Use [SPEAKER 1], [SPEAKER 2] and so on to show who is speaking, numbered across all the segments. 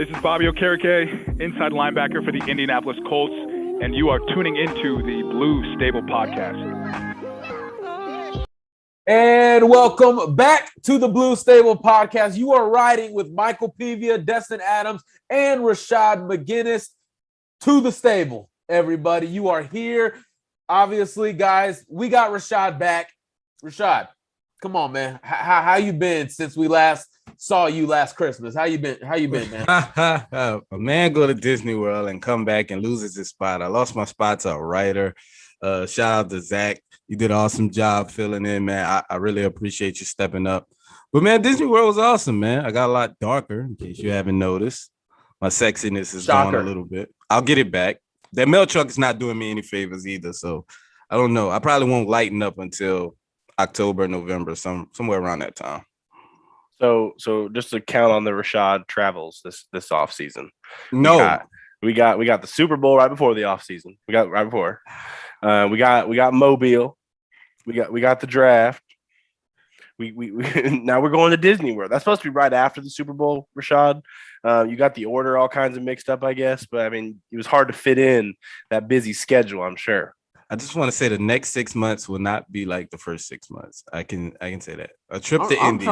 [SPEAKER 1] This is Bobby Okereke, inside linebacker for the Indianapolis Colts, and you are tuning into the Blue Stable Podcast.
[SPEAKER 2] And welcome back to the Blue Stable Podcast. You are riding with Michael Pivia, Destin Adams, and Rashad McGinnis to the stable. Everybody, you are here. Obviously, guys, we got Rashad back. Rashad, come on, man. How you been since we last saw you last Christmas? How you been, man?
[SPEAKER 3] A man go to Disney World and come back and loses his spot. I lost my spot to a writer. Shout out to Zach. You did an awesome job filling in, man. I really appreciate you stepping up. But, man, Disney World was awesome, man. I got a lot darker, in case you haven't noticed. My sexiness is gone a little bit. I'll get it back. That mail truck is not doing me any favors either, so I don't know. I probably won't lighten up until October, November, somewhere around that time.
[SPEAKER 4] So just to count on the Rashad travels this offseason.
[SPEAKER 3] No.
[SPEAKER 4] We got the Super Bowl right before the offseason. We got right before. We got Mobile. We got the draft. We now we're going to Disney World. That's supposed to be right after the Super Bowl, Rashad. You got the order all kinds of mixed up, I guess. But I mean, it was hard to fit in that busy schedule, I'm sure.
[SPEAKER 3] I just want to say the next 6 months will not be like the first 6 months. I can say that. A trip to Indy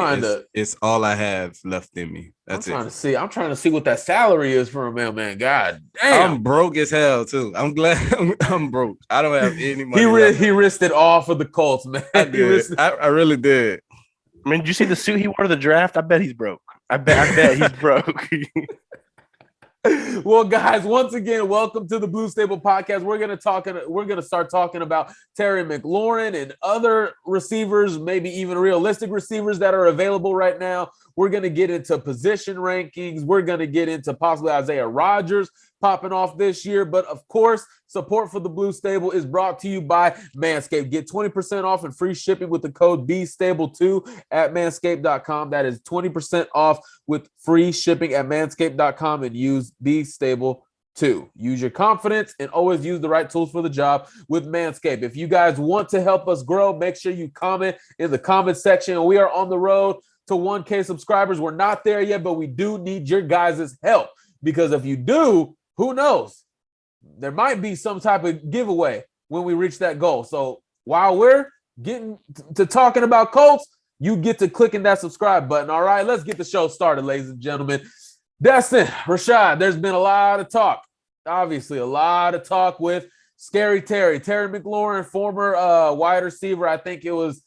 [SPEAKER 3] is all I have left in me. That's it.
[SPEAKER 2] I'm trying to see what that salary is for a mailman. God damn.
[SPEAKER 3] I'm broke as hell too. I'm glad I'm broke. I don't have any money.
[SPEAKER 2] He risked it all for the Colts, man.
[SPEAKER 3] I really did.
[SPEAKER 4] I mean, did you see the suit he wore to the draft? I bet he's broke. I bet he's broke.
[SPEAKER 2] Well, guys, once again, welcome to the Blue Stable Podcast. We're gonna start talking about Terry McLaurin and other receivers, maybe even realistic receivers that are available right now. We're gonna get into position rankings. We're gonna get into possibly Isaiah Rodgers popping off this year. But of course, support for the Blue Stable is brought to you by Manscaped. Get 20% off and free shipping with the code BSTABLE2 at manscaped.com. That is 20% off with free shipping at manscaped.com and use BSTABLE2. Use your confidence and always use the right tools for the job with Manscaped. If you guys want to help us grow, make sure you comment in the comment section. We are on the road to 1K subscribers. We're not there yet, but we do need your guys' help, because if you do, who knows? There might be some type of giveaway when we reach that goal. So while we're getting to talking about Colts, you get to clicking that subscribe button. All right, let's get the show started, ladies and gentlemen. Destin, Rashad, there's been a lot of talk. Obviously, a lot of talk with Scary Terry McLaurin, former wide receiver. I think it was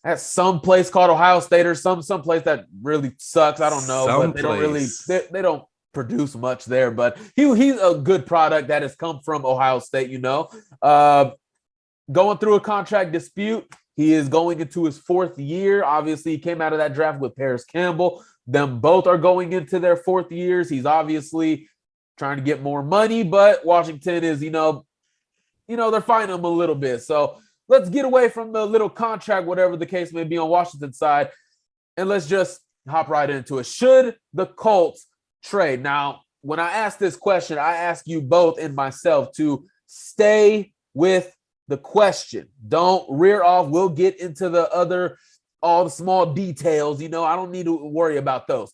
[SPEAKER 2] at some place called Ohio State or some place that really sucks. I don't know, but they don't produce much there, but he's a good product that has come from Ohio State, going through a contract dispute. He is going into his fourth year. Obviously, he came out of that draft with Paris Campbell. Them both are going into their fourth years. He's obviously trying to get more money, but Washington is, they're fighting him a little bit. So let's get away from the little contract, whatever the case may be on Washington's side, and let's just hop right into it. Should the Colts trade? Now, when I ask this question, I ask you both and myself to stay with the question. Don't rear off. We'll get into all the small details. I don't need to worry about those.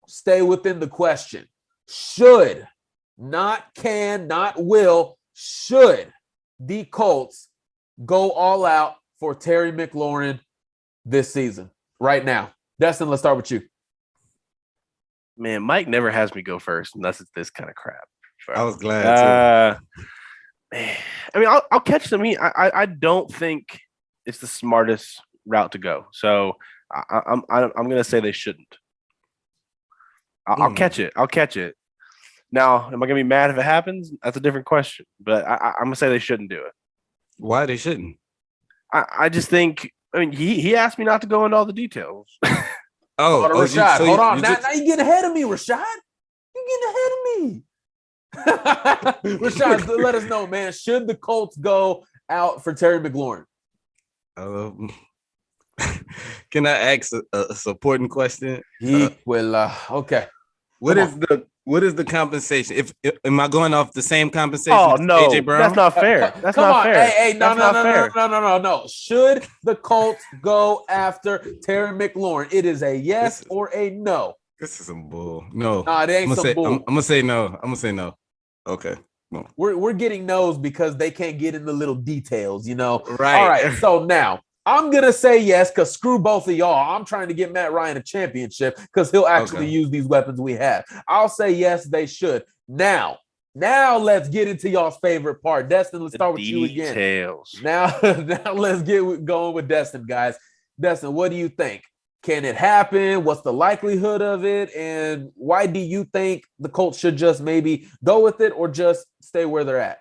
[SPEAKER 2] Stay within the question. Should, not can, not will, should the Colts go all out for Terry McLaurin this season, right now? Destin, let's start with you.
[SPEAKER 4] Man, Mike never has me go first unless it's this kind of crap.
[SPEAKER 3] So, I was glad too.
[SPEAKER 4] Man, I mean, I'll catch them. I don't think it's the smartest route to go. So I'm gonna say they shouldn't. I'll catch it. Now, am I gonna be mad if it happens? That's a different question. But I'm gonna say they shouldn't do it.
[SPEAKER 3] Why they shouldn't?
[SPEAKER 4] I just think. I mean, he asked me not to go into all the details.
[SPEAKER 2] Rashad, hold on. Now you getting ahead of me, Rashad. You getting ahead of me. Rashad, let us know, man. Should the Colts go out for Terry McLaurin?
[SPEAKER 3] Can I ask a supporting question?
[SPEAKER 2] Okay.
[SPEAKER 3] What is the compensation? If am I going off the same compensation?
[SPEAKER 4] Oh no,
[SPEAKER 3] AJ Brown?
[SPEAKER 4] That's not fair. That's not fair.
[SPEAKER 2] Hey, no. Should the Colts go after Terry McLaurin? It is a yes or a no.
[SPEAKER 3] This is some bull. No.
[SPEAKER 2] Nah, it ain't some bull.
[SPEAKER 3] I'm gonna say no. I'm gonna say no. Okay. No.
[SPEAKER 2] We're getting no's because they can't get in the little details, you know.
[SPEAKER 3] Right.
[SPEAKER 2] All right. So now I'm gonna say yes because screw both of y'all. I'm trying to get Matt Ryan a championship because he'll actually use these weapons we have. I'll say yes, they should. Now let's get into y'all's favorite part. Destin, let's start with you again. Now let's get going with Destin, guys. Destin, what do you think? Can it happen? What's the likelihood of it? And why do you think the Colts should just maybe go with it or just stay where they're at?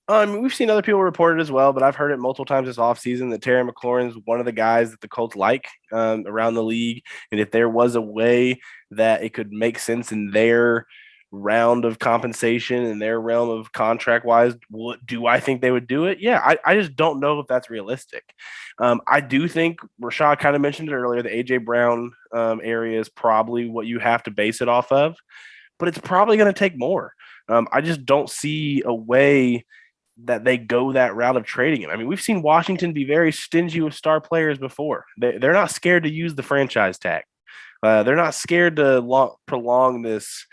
[SPEAKER 4] We've seen other people report it as well, but I've heard it multiple times this offseason that Terry McLaurin is one of the guys that the Colts like around the league. And if there was a way that it could make sense in their round of compensation and their realm of contract wise, do I think they would do it? Yeah, I just don't know if that's realistic. I do think Rashad kind of mentioned it earlier. The AJ Brown area is probably what you have to base it off of, but it's probably going to take more. I just don't see a way that they go that route of trading him. I mean, we've seen Washington be very stingy with star players before. They're not scared to use the franchise tag. They're not scared to prolong this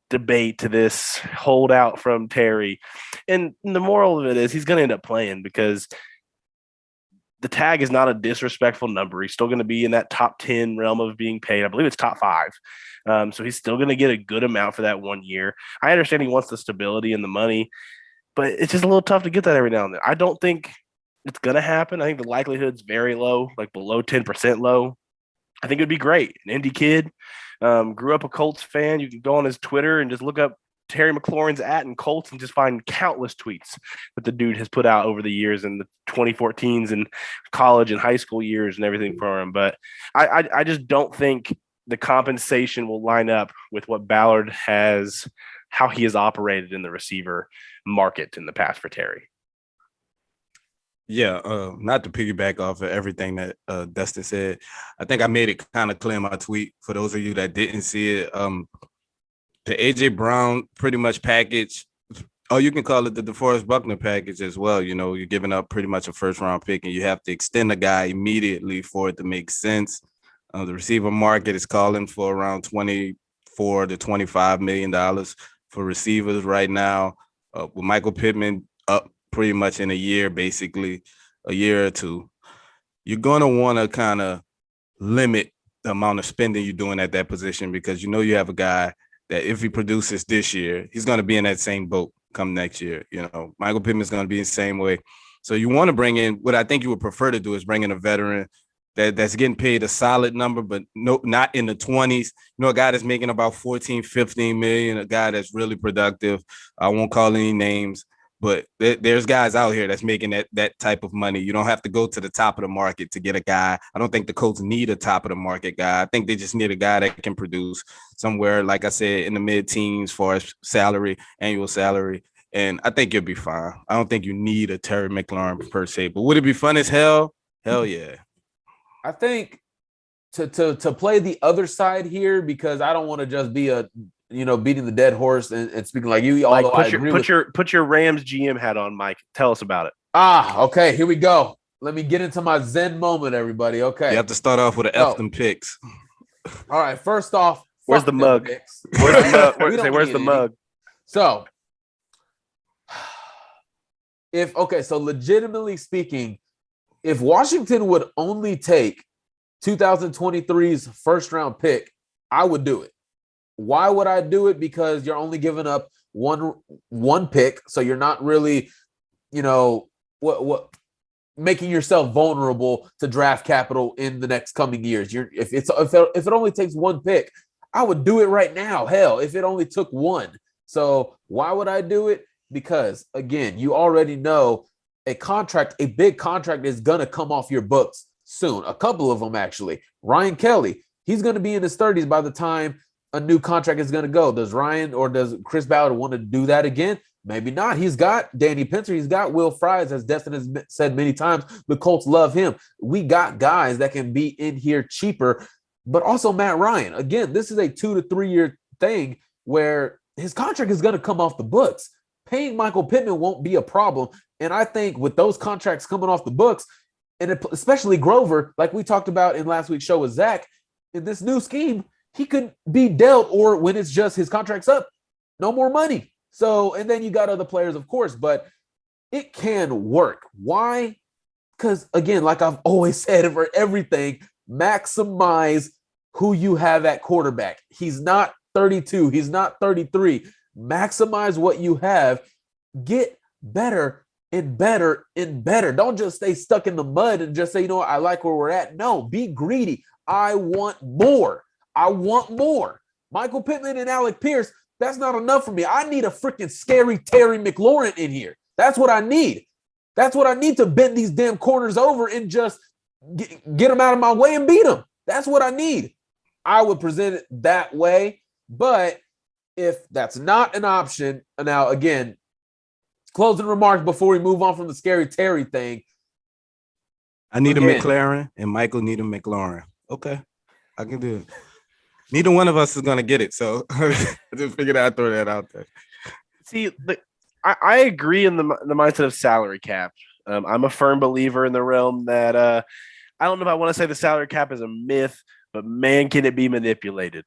[SPEAKER 4] debate to this holdout from Terry. And the moral of it is he's going to end up playing because the tag is not a disrespectful number. He's still going to be in that top 10 realm of being paid. I believe it's top 5. So he's still going to get a good amount for that 1 year. I understand he wants the stability and the money, but it's just a little tough to get that every now and then. I don't think it's going to happen. I think the likelihood's very low, like below 10% low. I think it'd be great. An Indy kid, grew up a Colts fan. You can go on his Twitter and just look up Terry McLaurin's @ Colts and just find countless tweets that the dude has put out over the years in the 2014s and college and high school years and everything for him. But I just don't think the compensation will line up with what Ballard has, how he has operated in the receiver market in the past for Terry.
[SPEAKER 3] Yeah, not to piggyback off of everything that Dustin said. I think I made it kind of clear in my tweet for those of you that didn't see it. The AJ Brown pretty much package, or you can call it the DeForest Buckner package as well. You know, you're giving up pretty much a first-round pick, and you have to extend a guy immediately for it to make sense. The receiver market is calling for around $24 to $25 million for receivers right now. With Michael Pittman up pretty much in a year, basically a year or two, you're going to want to kind of limit the amount of spending you're doing at that position because you know you have a guy that if he produces this year, he's going to be in that same boat come next year. You know, Michael Pittman's going to be the same way. So you want to bring in, what I think you would prefer to do is bring in a veteran that's getting paid a solid number, but not in the 20s. You know, a guy that's making about 14, 15 million, a guy that's really productive. I won't call any names, but there's guys out here that's making that type of money. You don't have to go to the top of the market to get a guy. I don't think the Colts need a top of the market guy. I think they just need a guy that can produce somewhere, like I said, in the mid-teens for his salary, annual salary. And I think you'll be fine. I don't think you need a Terry McLaurin per se, but would it be fun as hell? Hell yeah.
[SPEAKER 2] I think to play the other side here, because I don't want to just be beating the dead horse and speaking like you.
[SPEAKER 4] Mike, put your Rams GM hat on, Mike. Tell us about it.
[SPEAKER 2] Okay, here we go. Let me get into my Zen moment, everybody. Okay,
[SPEAKER 3] you have to start off with F them picks.
[SPEAKER 2] All right, first off,
[SPEAKER 4] where's the mug? Where's the mug?
[SPEAKER 2] So, so legitimately speaking, if Washington would only take 2023's first round pick, I would do it. Why would I do it? Because you're only giving up one pick, so you're not really, making yourself vulnerable to draft capital in the next coming years. If it only takes one pick, I would do it right now. Hell, if it only took one. So why would I do it? Because again, you already know a big contract is going to come off your books soon. A couple of them, actually. Ryan Kelly, he's going to be in his 30s by the time a new contract is going to go. Does Ryan or does Chris Ballard want to do that again? Maybe not. He's got Danny Pinter. He's got Will Fries, as Destin has said many times. The Colts love him. We got guys that can be in here cheaper, but also Matt Ryan. Again, this is a 2 to 3 year thing where his contract is going to come off the books. Paying Michael Pittman won't be a problem. And I think with those contracts coming off the books, and especially Grover, like we talked about in last week's show with Zach, in this new scheme, he could be dealt, or when it's just his contract's up, no more money. So, and then you got other players, of course, but it can work. Why? Because, again, like I've always said for everything, maximize who you have at quarterback. He's not 32. He's not 33. Maximize what you have. Get better and better and better. Don't just stay stuck in the mud and just say, you know what, I like where we're at. No, be greedy. I want more. I want more. Michael Pittman and Alec Pierce, that's not enough for me. I need a freaking scary Terry McLaurin in here. That's what I need. That's what I need to bend these damn corners over and just get them out of my way and beat them. That's what I need. I would present it that way. But if that's not an option, now, again, closing remarks before we move on from the scary Terry thing.
[SPEAKER 3] I need a McLaren, and Michael need a McLaurin. Okay, I can do it. Neither one of us is going to get it, so I just figured I'd throw that out there.
[SPEAKER 4] See, I agree in the mindset of salary cap. I'm a firm believer in the realm that I don't know if I want to say the salary cap is a myth, but man, can it be manipulated?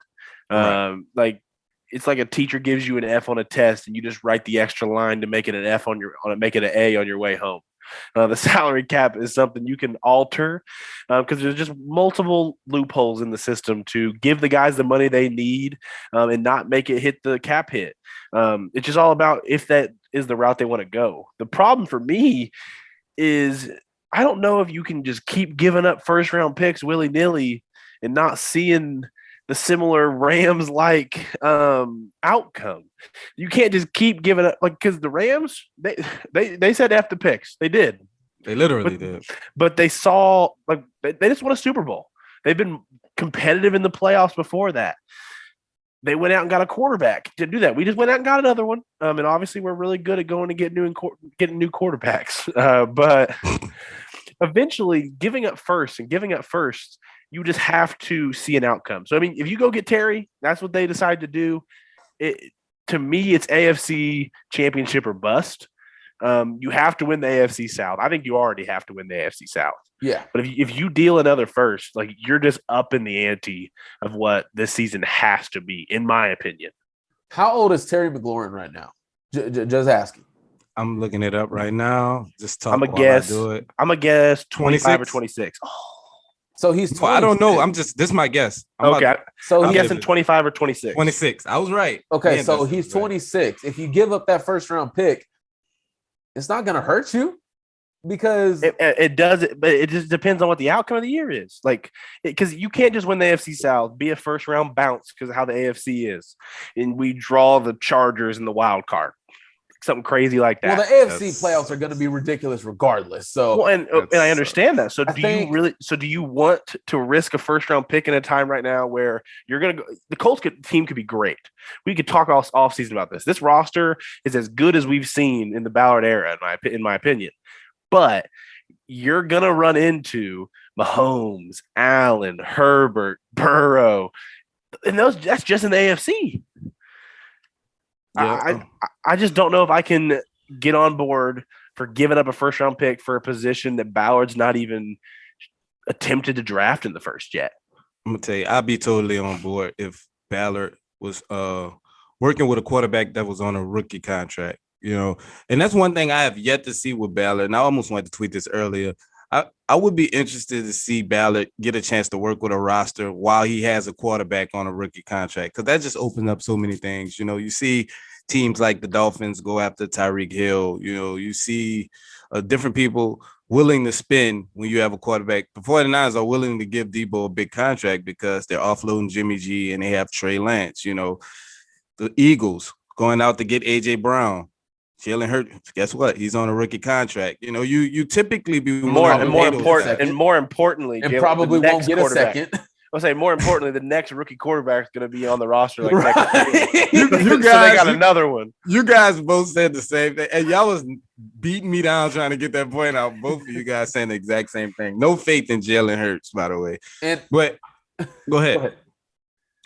[SPEAKER 4] Right. Like it's like a teacher gives you an F on a test, and you just write the extra line to make it an F make it an A on your way home. The salary cap is something you can alter because there's just multiple loopholes in the system to give the guys the money they need and not make it hit the cap hit. It's just all about if that is the route they want to go. The problem for me is I don't know if you can just keep giving up first round picks willy-nilly and not seeing the similar Rams-like outcome. You can't just keep giving up, like, because the Rams, they said F the picks. They did.
[SPEAKER 3] They literally did.
[SPEAKER 4] But they saw, like, they just won a Super Bowl. They've been competitive in the playoffs before that. They went out and got a quarterback to do that. We just went out and got another one. And obviously we're really good at going to getting new quarterbacks. But eventually giving up first, you just have to see an outcome. So, I mean, if you go get Terry, that's what they decide to do. To me, it's AFC championship or bust. You have to win the AFC South. I think you already have to win the AFC South.
[SPEAKER 2] Yeah.
[SPEAKER 4] But if you deal another first, like, you're just up in the ante of what this season has to be, in my opinion.
[SPEAKER 2] How old is Terry McLaurin right now? Just asking.
[SPEAKER 3] I'm looking it up right now. Just talk.
[SPEAKER 4] I'm a guess 25 or 26.
[SPEAKER 2] So he's 26.
[SPEAKER 3] Well, I don't know. This is my guess.
[SPEAKER 4] I'm guessing 25 or 26.
[SPEAKER 3] 26. I was right.
[SPEAKER 2] Okay,
[SPEAKER 3] Man,
[SPEAKER 2] so he's 26. Right. If you give up that first round pick, it's not going to hurt you because
[SPEAKER 4] it does. But it just depends on what the outcome of the year is. Like, because you can't just win the AFC South, be a first round bounce because of how the AFC is, and we draw the Chargers in the wild card. Something crazy like that.
[SPEAKER 2] Well, the AFC playoffs are going to be ridiculous regardless. So,
[SPEAKER 4] and I understand that. So, do you want to risk a first round pick in a time right now where you're going to go? The Colts team could be great. We could talk off season about this. This roster is as good as we've seen in the Ballard era, in my opinion. But you're going to run into Mahomes, Allen, Herbert, Burrow, and that's just in the AFC. Yeah. I just don't know if I can get on board for giving up a first round pick for a position that Ballard's not even attempted to draft in the first yet.
[SPEAKER 3] I'm gonna tell you, I'd be totally on board if Ballard was working with a quarterback that was on a rookie contract, and that's one thing I have yet to see with Ballard. And I almost wanted to tweet this earlier. I would be interested to see Ballard get a chance to work with a roster while he has a quarterback on a rookie contract, because that just opens up so many things. You see teams like the Dolphins go after Tyrik Hill. You see different people willing to spend when you have a quarterback. The 49ers are willing to give Debo a big contract because they're offloading Jimmy G and they have Trey Lance. The Eagles going out to get A.J. Brown. Jalen Hurts, guess what? He's on a rookie contract. You typically be
[SPEAKER 4] more importantly,
[SPEAKER 2] and probably won't get a second.
[SPEAKER 4] I'll say more importantly, the next rookie quarterback is going to be on the roster. Like next
[SPEAKER 3] you guys,
[SPEAKER 4] so they got another one.
[SPEAKER 3] You guys both said the same thing, and y'all was beating me down trying to get that point out. Both of you guys saying the exact same thing. No faith in Jalen Hurts, by the way. But go ahead.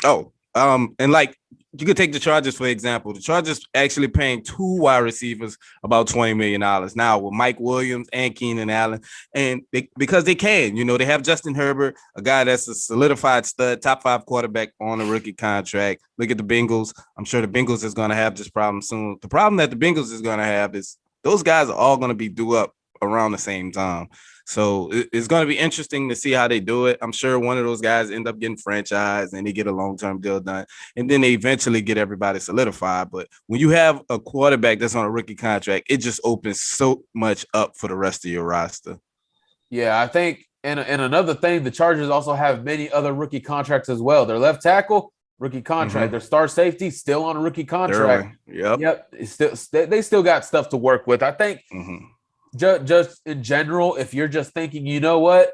[SPEAKER 3] Oh, and like you could take the Chargers, for example. The Chargers actually paying 2 wide receivers about $20 million now with Mike Williams and Keenan Allen. And because they can, they have Justin Herbert, a guy that's a solidified stud, top 5 quarterback on a rookie contract. Look at the Bengals. I'm sure the Bengals is going to have this problem soon. The problem that the Bengals is going to have is those guys are all going to be due up around the same time. So it's going to be interesting to see how they do it. I'm sure one of those guys end up getting franchised and they get a long-term deal done. And then they eventually get everybody solidified. But when you have a quarterback that's on a rookie contract, it just opens so much up for the rest of your roster.
[SPEAKER 2] Yeah, I think, and another thing, the Chargers also have many other rookie contracts as well. Their left tackle, rookie contract. Their star safety, still on a rookie contract. Yep. They still got stuff to work with. I think just in general, if you're just thinking, you know what,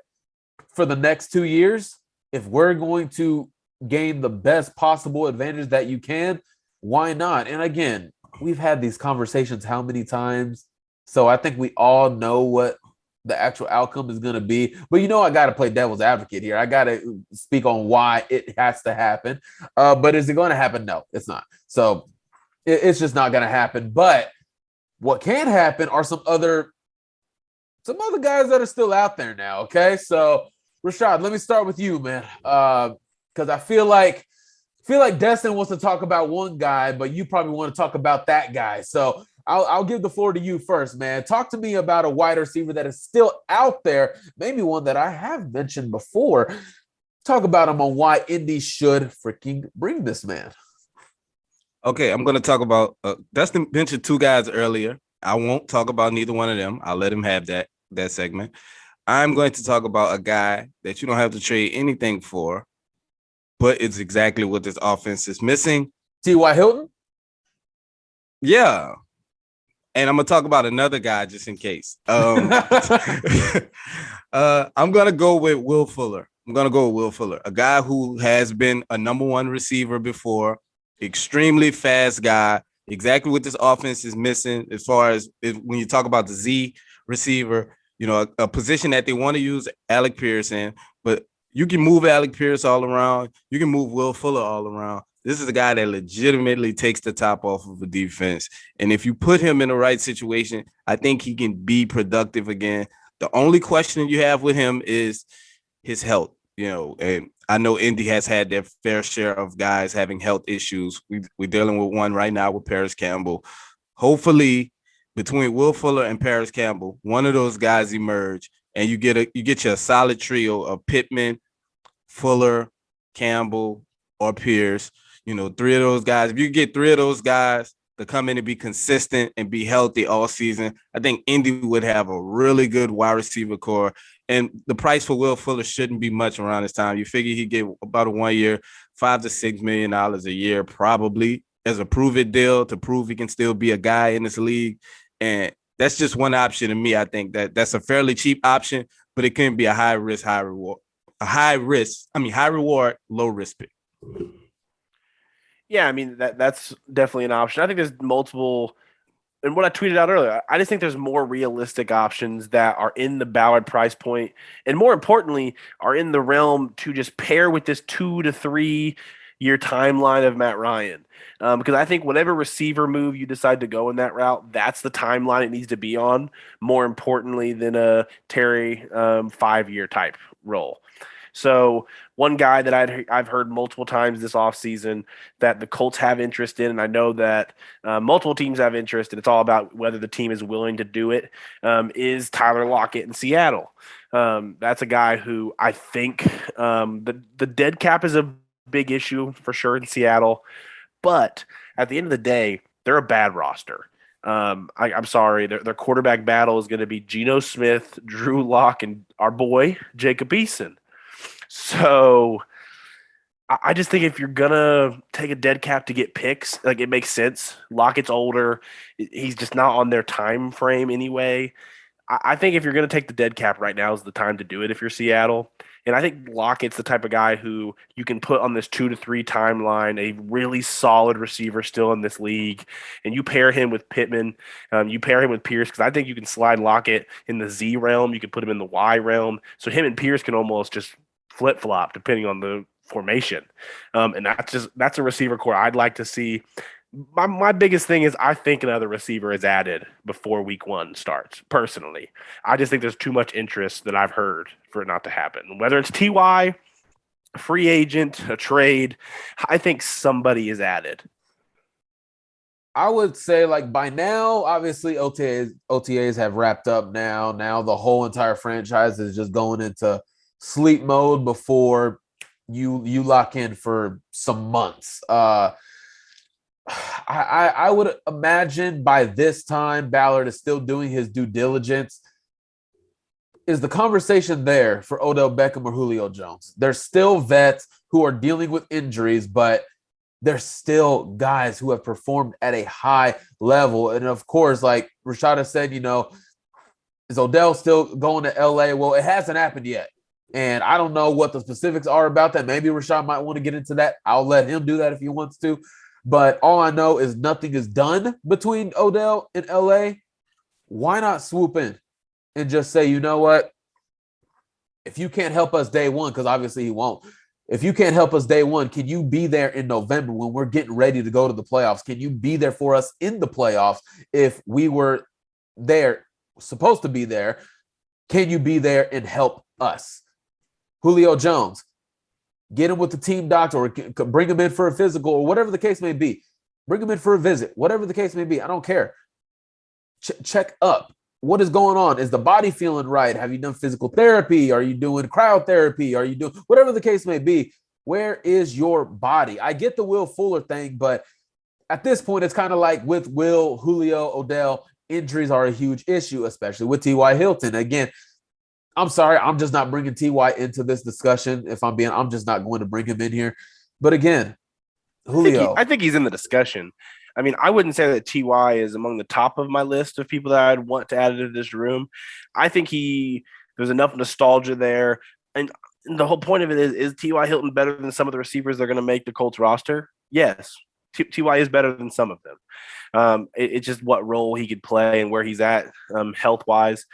[SPEAKER 2] for the next 2 years, if we're going to gain the best possible advantage that you can, why not? And again, we've had these conversations how many times? So I think we all know what the actual outcome is going to be. But I got to play devil's advocate here. I got to speak on why it has to happen. But is it going to happen? No, it's not. So it's just not going to happen. But what can happen are some other guys that are still out there now. Okay, so Rashad, let me start with you, man, because I feel like Destin wants to talk about one guy, but you probably want to talk about that guy. So I'll give the floor to you first, man. Talk to me about a wide receiver that is still out there, maybe one that I have mentioned before. Talk about him on why Indy should freaking bring this man.
[SPEAKER 3] Okay, I'm going to talk about Dustin mentioned 2 guys earlier. I won't talk about neither one of them. I'll let him have that segment. I'm going to talk about a guy that you don't have to trade anything for, but it's exactly what this offense is missing.
[SPEAKER 2] T.Y. Hilton?
[SPEAKER 3] Yeah. And I'm going to talk about another guy just in case. I'm going to go with Will Fuller. A guy who has been a number 1 receiver before, extremely fast guy, exactly what this offense is missing as far as when you talk about the Z receiver, a position that they want to use Alec Pierce in, but you can move Alec Pierce all around. You can move Will Fuller all around. This is a guy that legitimately takes the top off of a defense. And if you put him in the right situation, I think he can be productive again. The only question you have with him is his health, and I know Indy has had their fair share of guys having health issues. We're dealing with one right now with Paris Campbell. Hopefully, between Will Fuller and Paris Campbell, one of those guys emerge, and you get you a solid trio of Pitman, Fuller, Campbell, or Pierce. 3 of those guys. If you get 3 of those guys to come in and be consistent and be healthy all season, I think Indy would have a really good wide receiver core. And the price for Will Fuller shouldn't be much around this time. You figure he get about a 1 year, $5 to $6 million a year, probably as a prove-it deal to prove he can still be a guy in this league. And that's just one option to me. I think that's a fairly cheap option, but it can be a high risk, high reward. High reward, low risk pick.
[SPEAKER 4] Yeah, I mean, that's definitely an option. I think there's multiple, and what I tweeted out earlier, I just think there's more realistic options that are in the Ballard price point, and more importantly, are in the realm to just pair with this 2 to 3 year timeline of Matt Ryan. Because I think whatever receiver move you decide to go in that route, that's the timeline it needs to be on, more importantly than a Terry 5-year type role. So one guy that I've heard multiple times this offseason that the Colts have interest in, and I know that multiple teams have interest, and it's all about whether the team is willing to do it, is Tyler Lockett in Seattle. That's a guy who I think the dead cap is a big issue for sure in Seattle, but at the end of the day, they're a bad roster. I'm sorry, their quarterback battle is going to be Geno Smith, Drew Lock, and our boy Jacob Eason. So I just think if you're going to take a dead cap to get picks, like, it makes sense. Lockett's older. He's just not on their time frame anyway. I think if you're going to take the dead cap right now is the time to do it if you're Seattle. And I think Lockett's the type of guy who you can put on this 2 to 3 timeline, a really solid receiver still in this league. And you pair him with Pittman. You pair him with Pierce, because I think you can slide Lockett in the Z realm. You can put him in the Y realm. So him and Pierce can almost just flip-flop depending on the formation. And that's a receiver core I'd like to see. My biggest thing is I think another receiver is added before week 1 starts, personally. I just think there's too much interest that I've heard for it not to happen. Whether it's TY, a free agent, a trade, I think somebody is added.
[SPEAKER 2] I would say, like, by now, obviously OTAs have wrapped up now. Now the whole entire franchise is just going into sleep mode before you lock in for some months. I would imagine by this time Ballard is still doing his due diligence. Is the conversation there for Odell Beckham or Julio Jones? There's still vets who are dealing with injuries, but there's still guys who have performed at a high level. And of course, like Rashada said, is Odell still going to LA? Well, it hasn't happened yet. And I don't know what the specifics are about that. Maybe Rashad might want to get into that. I'll let him do that if he wants to. But all I know is nothing is done between Odell and LA. Why not swoop in and just say, you know what? If you can't help us day one, because obviously he won't. If you can't help us day one, can you be there in November when we're getting ready to go to the playoffs? Can you be there for us in the playoffs if we were there, supposed to be there? Can you be there and help us? Julio Jones, get him with the team doctor or bring him in for a physical or whatever the case may be. Bring him in for a visit, whatever the case may be. I don't care. Check up. What is going on? Is the body feeling right? Have you done physical therapy? Are you doing cryotherapy? Are you doing whatever the case may be? Where is your body? I get the Will Fuller thing, but at this point, it's kind of like with Will, Julio, Odell, injuries are a huge issue, especially with T.Y. Hilton. Again, I'm sorry, I'm just not bringing T.Y. into this discussion. I'm just not going to bring him in here. But again, Julio.
[SPEAKER 4] I think he's in the discussion. I mean, I wouldn't say that T.Y. is among the top of my list of people that I'd want to add into this room. I think there's enough nostalgia there. And the whole point of it is T.Y. Hilton better than some of the receivers they're going to make the Colts roster? Yes. T.Y. is better than some of them. It's just what role he could play and where he's at health-wise.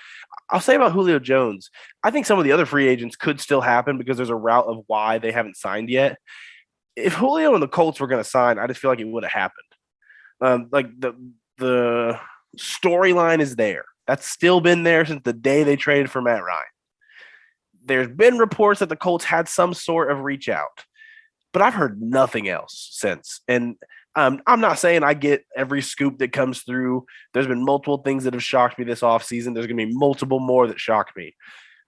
[SPEAKER 4] I'll say about Julio Jones, I think some of the other free agents could still happen because there's a route of why they haven't signed yet. If Julio and the Colts were going to sign, I just feel like it would have happened. Like the storyline is there. That's still been there since the day they traded for Matt Ryan. There's been reports that the Colts had some sort of reach out, but I've heard nothing else since. And I'm not saying I get every scoop that comes through. There's been multiple things that have shocked me this offseason. There's going to be multiple more that shock me.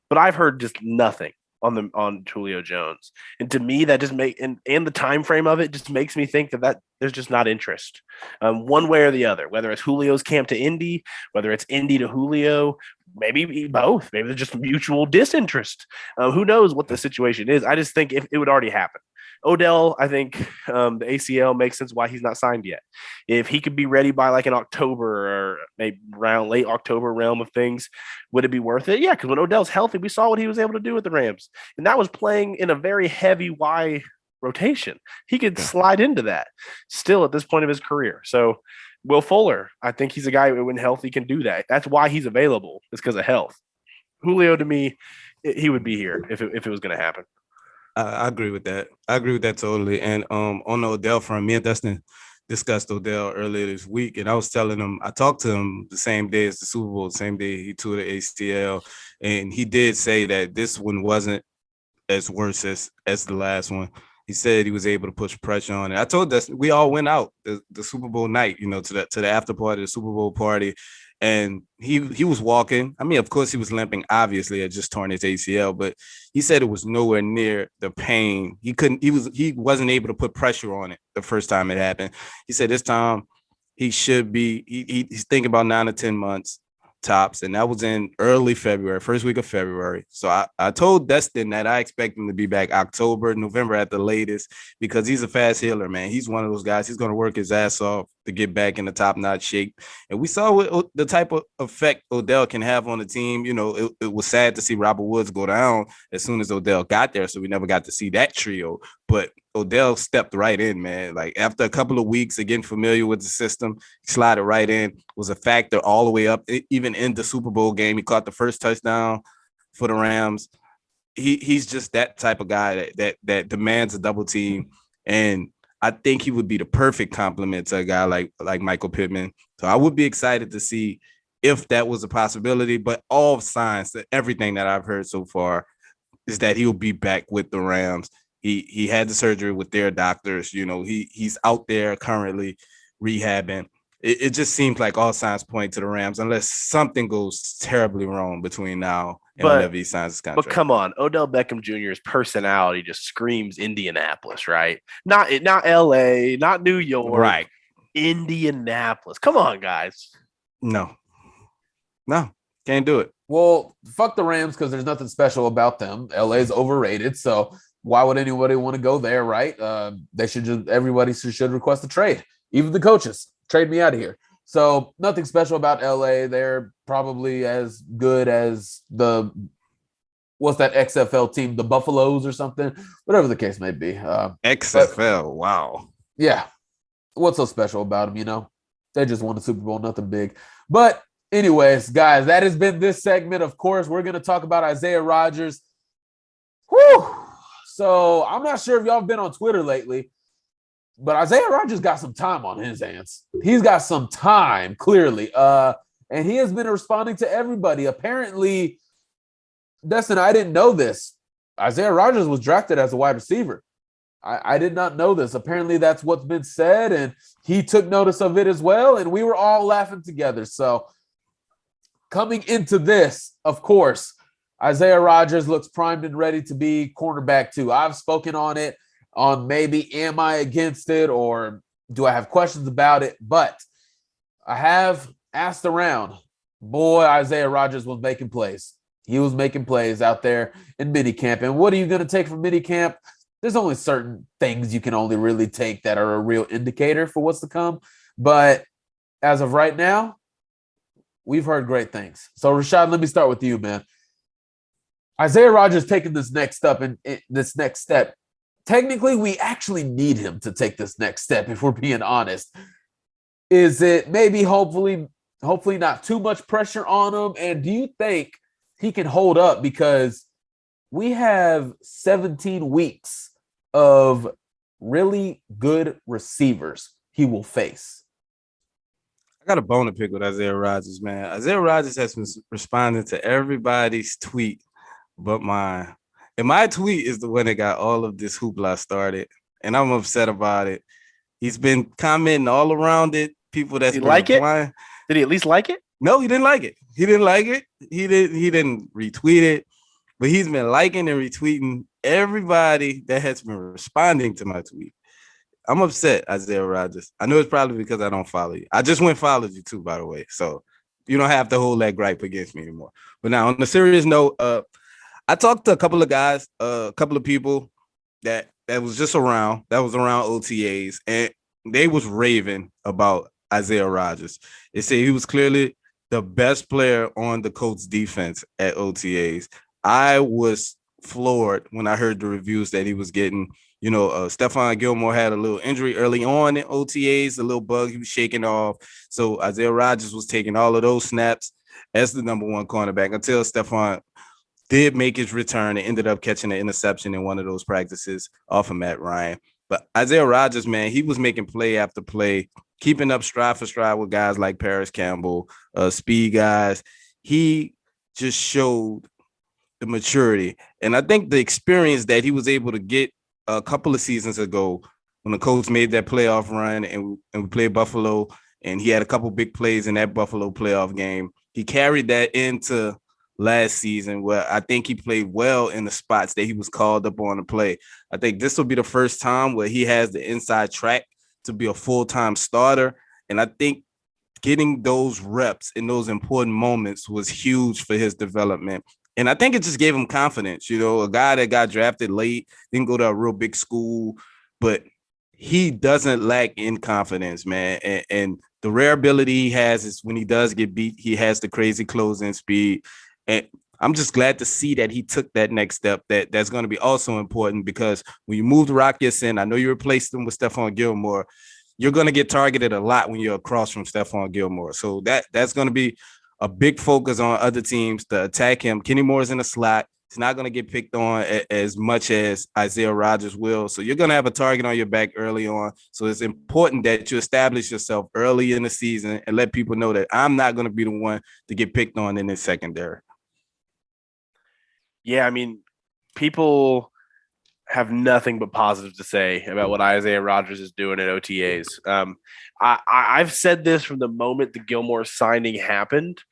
[SPEAKER 4] But I've heard just nothing on Julio Jones. And to me, that just and the time frame of it just makes me think that there's just not interest one way or the other, whether it's Julio's camp to Indy, whether it's Indy to Julio, maybe both. Maybe there's just mutual disinterest. Who knows what the situation is? I just think if it would already happen. Odell, I think the ACL makes sense why he's not signed yet. If he could be ready by like in October or maybe around late October realm of things, would it be worth it? Yeah, because when Odell's healthy, we saw what he was able to do with the Rams. And that was playing in a very heavy Y rotation. He could slide into that still at this point of his career. So Will Fuller, I think he's a guy who when healthy can do that. That's why he's available. It's because of health. Julio, to me, he would be here if it was going to happen.
[SPEAKER 3] I agree with that. I agree with that totally. And on the Odell front, me and Dustin discussed Odell earlier this week, and I was telling him, I talked to him the same day as the Super Bowl, the same day he tore the ACL, and he did say that this one wasn't as worse as the last one. He said he was able to push pressure on it. I told Dustin, we all went out the Super Bowl night, to the after party, the Super Bowl party. And he was walking. I mean, of course, he was limping. Obviously, had just torn his ACL, but he said it was nowhere near the pain. He wasn't able to put pressure on it the first time it happened. He said this time he should be. He's thinking about 9 to 10 months tops, and that was in early February, first week of February. So I told Dustin that I expect him to be back October, November at the latest, because he's a fast healer, man. He's one of those guys. He's going to work his ass off to get back in the top-notch shape. And we saw the type of effect Odell can have on the team. It was sad to see Robert Woods go down as soon as Odell got there, so we never got to see that trio. But Odell stepped right in, man. Like after a couple of weeks of getting familiar with the system, he slided right in, was a factor all the way up, even in the Super Bowl game. He caught the first touchdown for the Rams. he's just that type of guy that demands a double team, and I think he would be the perfect complement to a guy like Michael Pittman. So I would be excited to see if that was a possibility. But all signs, that everything that I've heard so far is that he'll be back with the Rams. He had the surgery with their doctors. He's out there currently rehabbing. It just seems like all signs point to the Rams, unless something goes terribly wrong between now and whenever he signs his contract.
[SPEAKER 4] But come on, Odell Beckham Jr.'s personality just screams Indianapolis, right? Not LA, not New York,
[SPEAKER 3] right?
[SPEAKER 4] Indianapolis. Come on, guys.
[SPEAKER 3] No, can't do it.
[SPEAKER 2] Well, fuck the Rams because there's nothing special about them. LA's overrated, so why would anybody want to go there, right? Everybody should request a trade, even the coaches. Trade me out of here. So nothing special about LA. They're probably as good as what's that XFL team, the Buffaloes or something, whatever the case may be.
[SPEAKER 3] XFL, wow.
[SPEAKER 2] Yeah. What's so special about them, They just won the Super Bowl, nothing big. But anyways, guys, that has been this segment. Of course, we're going to talk about Isaiah Rodgers. Whew. So I'm not sure if y'all have been on Twitter lately, but Isaiah Rodgers got some time on his hands. He's got some time, clearly. And he has been responding to everybody. Apparently, Destin, I didn't know this. Isaiah Rodgers was drafted as a wide receiver. I did not know this. Apparently, that's what's been said, and he took notice of it as well, and we were all laughing together. So coming into this, of course, Isaiah Rodgers looks primed and ready to be cornerback too. I've spoken on it, on maybe am I against it or do I have questions about it? But I have asked around. Boy, Isaiah Rodgers was making plays. He was making plays out there in minicamp. And what are you going to take from minicamp? There's only certain things you can only really take that are a real indicator for what's to come. But as of right now, we've heard great things. So, Rashad, let me start with you, man. Isaiah Rodgers taking this next step and this next step. Technically, we actually need him to take this next step, if we're being honest. Is it maybe hopefully not too much pressure on him? And do you think he can hold up? Because we have 17 weeks of really good receivers he will face.
[SPEAKER 3] I got a bone to pick with Isaiah Rodgers, man. Isaiah Rodgers has been responding to everybody's tweet but mine. And my tweet is the one that got all of this hoopla started, and I'm upset about it. He's been commenting all around it. People that's been replying.
[SPEAKER 4] Did he at least like it?
[SPEAKER 3] No, he didn't like it. He didn't retweet it, but he's been liking and retweeting everybody that has been responding to my tweet. I'm upset, Isaiah Rodgers. I know it's probably because I don't follow you. I just went followed you too, by the way. So you don't have to hold that gripe against me anymore. But now, on the serious note, I talked to a couple of guys, a couple of people that was just around, that was around OTAs, and they was raving about Isaiah Rodgers. They say he was clearly the best player on the Colts defense at OTAs. I was floored when I heard the reviews that he was getting. Stephon Gilmore had a little injury early on in OTAs, a little bug he was shaking off. So Isaiah Rodgers was taking all of those snaps as the number one cornerback until Stephon did make his return and ended up catching an interception in one of those practices off of McLaurin. But Isaiah Rodgers, man, he was making play after play, keeping up stride for stride with guys like Paris Campbell, speed guys. He just showed the maturity. And I think the experience that he was able to get a couple of seasons ago when the Colts made that playoff run and we played Buffalo, and he had a couple big plays in that Buffalo playoff game. He carried that into last season where I think he played well in the spots that he was called up on to play. I think this will be the first time where he has the inside track to be a full-time starter. And I think getting those reps in those important moments was huge for his development. And I think it just gave him confidence. A guy that got drafted late, didn't go to a real big school, but he doesn't lack in confidence, man. And the rare ability he has is when he does get beat, he has the crazy closing speed. And I'm just glad to see that he took that next step. That's going to be also important because when you move the Rockets in, I know you replaced them with Stephon Gilmore. You're going to get targeted a lot when you're across from Stephon Gilmore. So that's going to be a big focus on other teams to attack him. Kenny Moore's in the slot. He's not going to get picked on as much as Isaiah Rodgers will. So you're going to have a target on your back early on. So it's important that you establish yourself early in the season and let people know that I'm not going to be the one to get picked on in this secondary.
[SPEAKER 4] Yeah, I mean, people have nothing but positive to say about what Isaiah Rodgers is doing at OTAs. I've said this from the moment the Gilmore signing happened.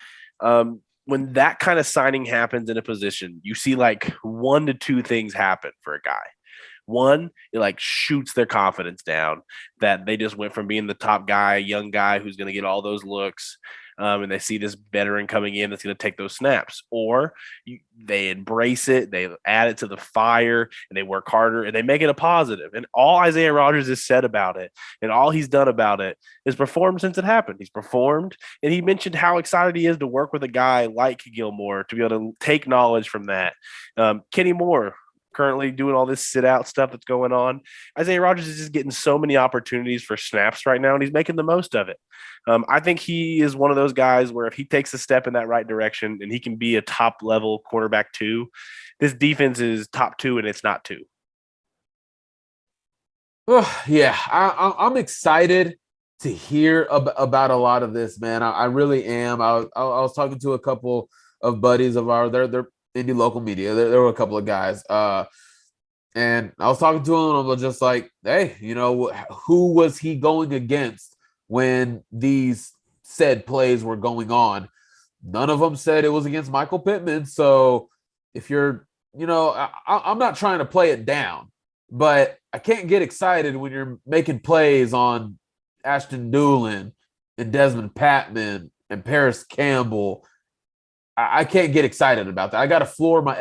[SPEAKER 4] When that kind of signing happens in a position, you see like 1 to 2 things happen for a guy. One, it like shoots their confidence down that they just went from being the top guy, young guy who's going to get all those looks, and they see this veteran coming in that's going to take those snaps. Or they embrace it, they add it to the fire, and they work harder, and they make it a positive. And all Isaiah Rodgers has said about it and all he's done about it is performed since it happened. He's performed, and he mentioned how excited he is to work with a guy like Gilmore to be able to take knowledge from that. Kenny Moore, currently doing all this sit-out stuff that's going on. Isaiah Rodgers is just getting so many opportunities for snaps right now, and he's making the most of it. I think he is one of those guys where if he takes a step in that right direction and he can be a top-level quarterback 2, this defense is top 2, and it's not 2.
[SPEAKER 2] Yeah, I'm excited to hear about a lot of this, man. I really am. I was talking to a couple of buddies of ours. They're Indy local media. There were a couple of guys. And I was talking to him and I was just like, hey, who was he going against when these said plays were going on? None of them said it was against Michael Pittman. So if you're, I'm not trying to play it down, but I can't get excited when you're making plays on Ashton Dulin and Desmond Patman and Paris Campbell. I can't get excited about that. I got to floor my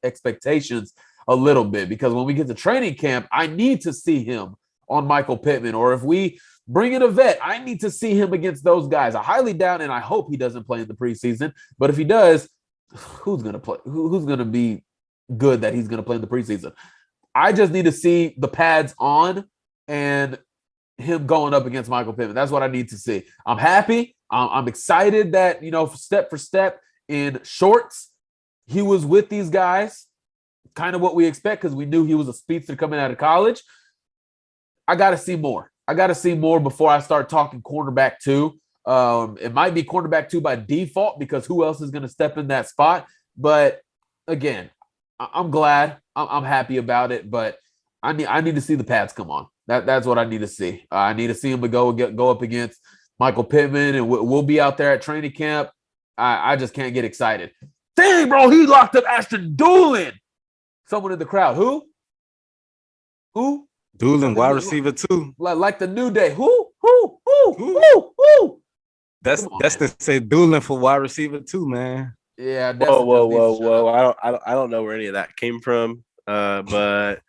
[SPEAKER 2] expectations a little bit because when we get to training camp, I need to see him on Michael Pittman. Or if we bring in a vet, I need to see him against those guys. I highly doubt, and I hope he doesn't play in the preseason. But if he does, who's going to play? Who's going to be good that he's going to play in the preseason? I just need to see the pads on and him going up against Michael Pittman. That's what I need to see. I'm happy. I'm excited that, step for step, in shorts, he was with these guys, kind of what we expect because we knew he was a speedster coming out of college. I got to see more. I got to see more before I start talking cornerback 2. It might be cornerback 2 by default because who else is going to step in that spot? But again, I'm glad. I'm happy about it, but I need to see the pads come on. That's what I need to see. I need to see him go up against Michael Pittman, and we'll be out there at training camp. I just can't get excited. Dang, bro, he locked up Ashton Dulin. Someone in the crowd. Who?
[SPEAKER 3] Dulin, wide receiver 2.
[SPEAKER 2] Like the new day. Who?
[SPEAKER 3] That's to say Dulin for wide receiver 2, man.
[SPEAKER 2] Yeah.
[SPEAKER 4] Whoa. I don't know where any of that came from. But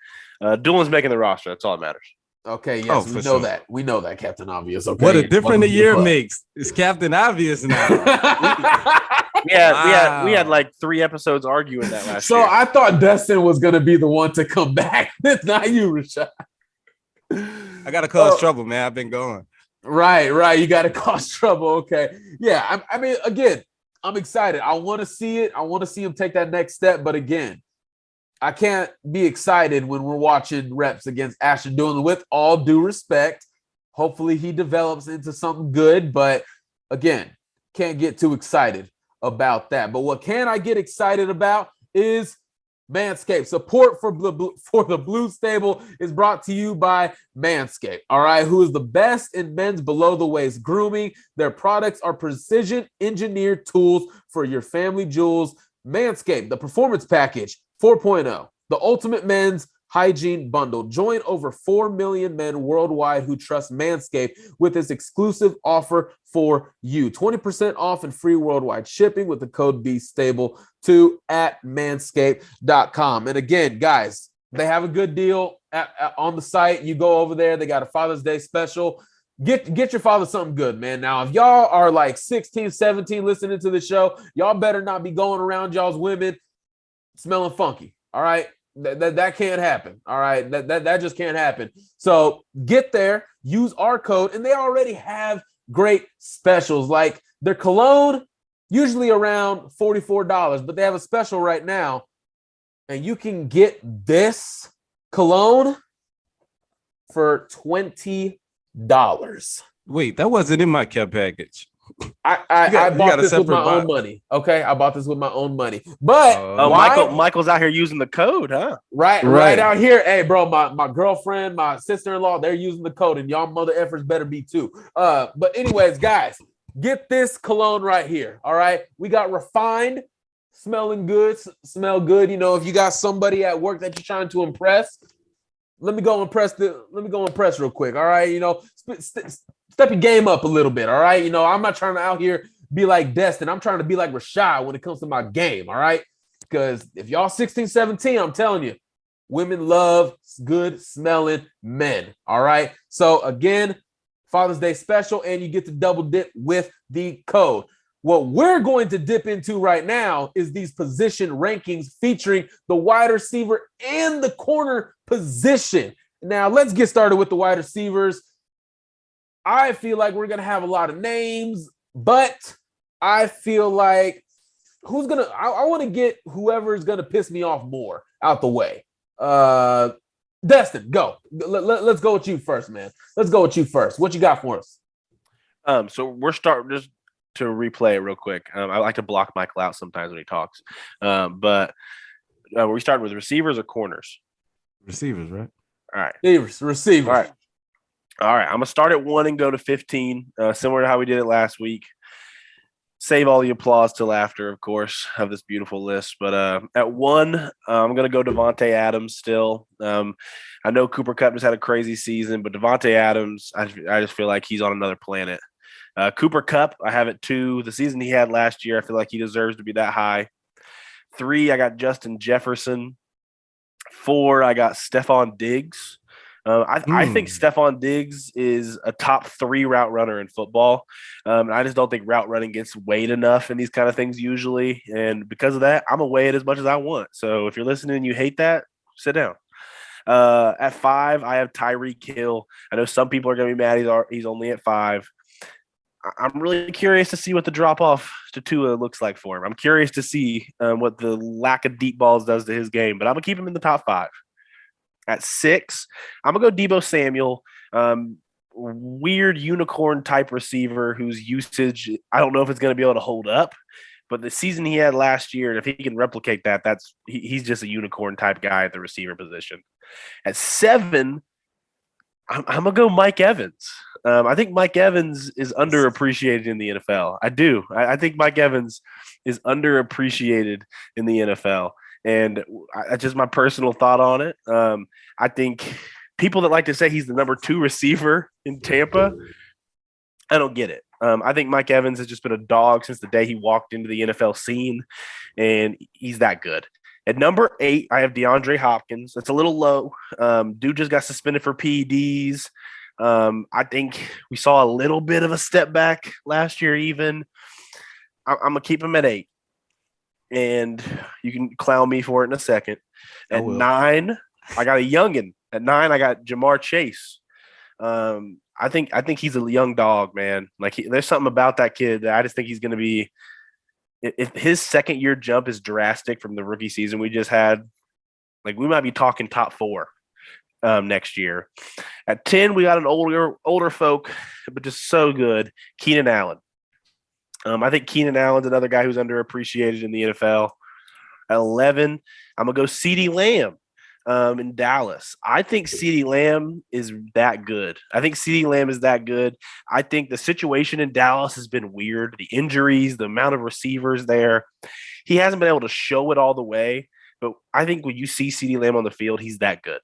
[SPEAKER 4] Dulin's making the roster. That's all that matters.
[SPEAKER 2] Okay, yes, we know sure. That. We know that, Captain Obvious. Okay.
[SPEAKER 3] What a difference a year makes. It's Captain Obvious now.
[SPEAKER 4] We had like 3 episodes arguing that last year.
[SPEAKER 2] So I thought Dustin was going to be the one to come back. It's not you, Rashad.
[SPEAKER 3] I got to cause trouble, man. I've been going.
[SPEAKER 2] Right. You got to cause trouble. Okay. Yeah, I mean, again, I'm excited. I want to see it. I want to see him take that next step. But again, I can't be excited when we're watching reps against Ashton Dulin. With all due respect, hopefully he develops into something good. But again, can't get too excited about that. But what can I get excited about is Manscaped. Support for the Blue Stable is brought to you by Manscaped. All right, who is the best in men's below the waist grooming. Their products are precision engineered tools for your family jewels. Manscaped, the Performance Package 4.0, the ultimate men's hygiene bundle. Join over 4 million men worldwide who trust Manscaped with this exclusive offer for you. 20% off and free worldwide shipping with the code BSTABLE2 at manscaped.com. And again, guys, they have a good deal on the site. You go over there. They got a Father's Day special. Get your father something good, man. Now, if y'all are like 16, 17 listening to the show, y'all better not be going around y'all's women smelling funky. All right. That can't happen. All right. That just can't happen. So get there, use our code, and they already have great specials. Like their cologne, usually around $44, but they have a special right now and you can get this cologne for $20.
[SPEAKER 3] Wait, that wasn't in my care package.
[SPEAKER 2] I bought this with my own money. Okay, I bought this with my own money. But
[SPEAKER 4] Michael's out here using the code, huh?
[SPEAKER 2] Right out here. Hey, bro, my girlfriend, my sister-in-law, they're using the code, and y'all mother effers better be too. But anyways, guys, get this cologne right here. All right, we got refined, smelling good, smell good. You know, if you got somebody at work that you're trying to impress, let me go impress real quick. All right, you know, step your game up a little bit. All right, you know, I'm not trying to out here be like Destin. I'm trying to be like Rashad when it comes to my game. All right, because if y'all 16, 17, I'm telling you, women love good smelling men. All right, so again, Father's Day special, and you get to double dip with the code. What we're going to dip into right now is these position rankings featuring the wide receiver and the corner position. Now, let's get started with the wide receivers. I feel like we're going to have a lot of names, but I feel like I want to get whoever's going to piss me off more out the way. Destin, go. Let's go with you first, man. Let's go with you first. What you got for us?
[SPEAKER 4] So we're starting just to replay it real quick. I like to block Michael out sometimes when he talks. But we started with receivers or corners?
[SPEAKER 3] Receivers, right?
[SPEAKER 4] All right.
[SPEAKER 2] Receivers.
[SPEAKER 4] All right. I'm going to start at 1 and go to 15, similar to how we did it last week. Save all the applause till after, of course, of this beautiful list. But at 1, I'm going to go Devonte Adams still. I know Cooper Kupp just had a crazy season, but Devonte Adams, I just feel like he's on another planet. Cooper Kupp, I have it 2. The season he had last year, I feel like he deserves to be that high. 3, I got Justin Jefferson. 4, I got Stefan Diggs. I think Stefan Diggs is a top 3 route runner in football. I just don't think route running gets weighed enough in these kind of things usually. And because of that, I'm going to weigh it as much as I want. So if you're listening and you hate that, sit down. At 5, I have Tyrik Hill. I know some people are going to be mad he's only at 5. I'm really curious to see what the drop-off to Tua looks like for him. I'm curious to see what the lack of deep balls does to his game, but I'm going to keep him in the top 5. At 6, I'm going to go Debo Samuel, weird unicorn-type receiver whose usage, I don't know if it's going to be able to hold up, but the season he had last year, and if he can replicate that, he's just a unicorn-type guy at the receiver position. At 7, I'm going to go Mike Evans. I think Mike Evans is underappreciated in the NFL. I do. I think Mike Evans is underappreciated in the NFL. And that's just my personal thought on it. I think people that like to say he's the number 2 receiver in Tampa, I don't get it. I think Mike Evans has just been a dog since the day he walked into the NFL scene, and he's that good. At number 8, I have DeAndre Hopkins. That's a little low. Dude just got suspended for PEDs. I think we saw a little bit of a step back last year even. I'm going to keep him at 8. And you can clown me for it in a second. At 9, I got a youngin. At 9, I got Jamar Chase. I think he's a young dog, man. Like there's something about that kid that I just think he's going to be. If his second year jump is drastic from the rookie season we just had, like we might be talking top 4 next year. At 10, we got an older folk, but just so good, Keenan Allen. I think Keenan Allen's another guy who's underappreciated in the NFL. At 11, I'm going to go CeeDee Lamb in Dallas. I think CeeDee Lamb is that good. I think the situation in Dallas has been weird. The injuries, the amount of receivers there. He hasn't been able to show it all the way, but I think when you see CeeDee Lamb on the field, he's that good.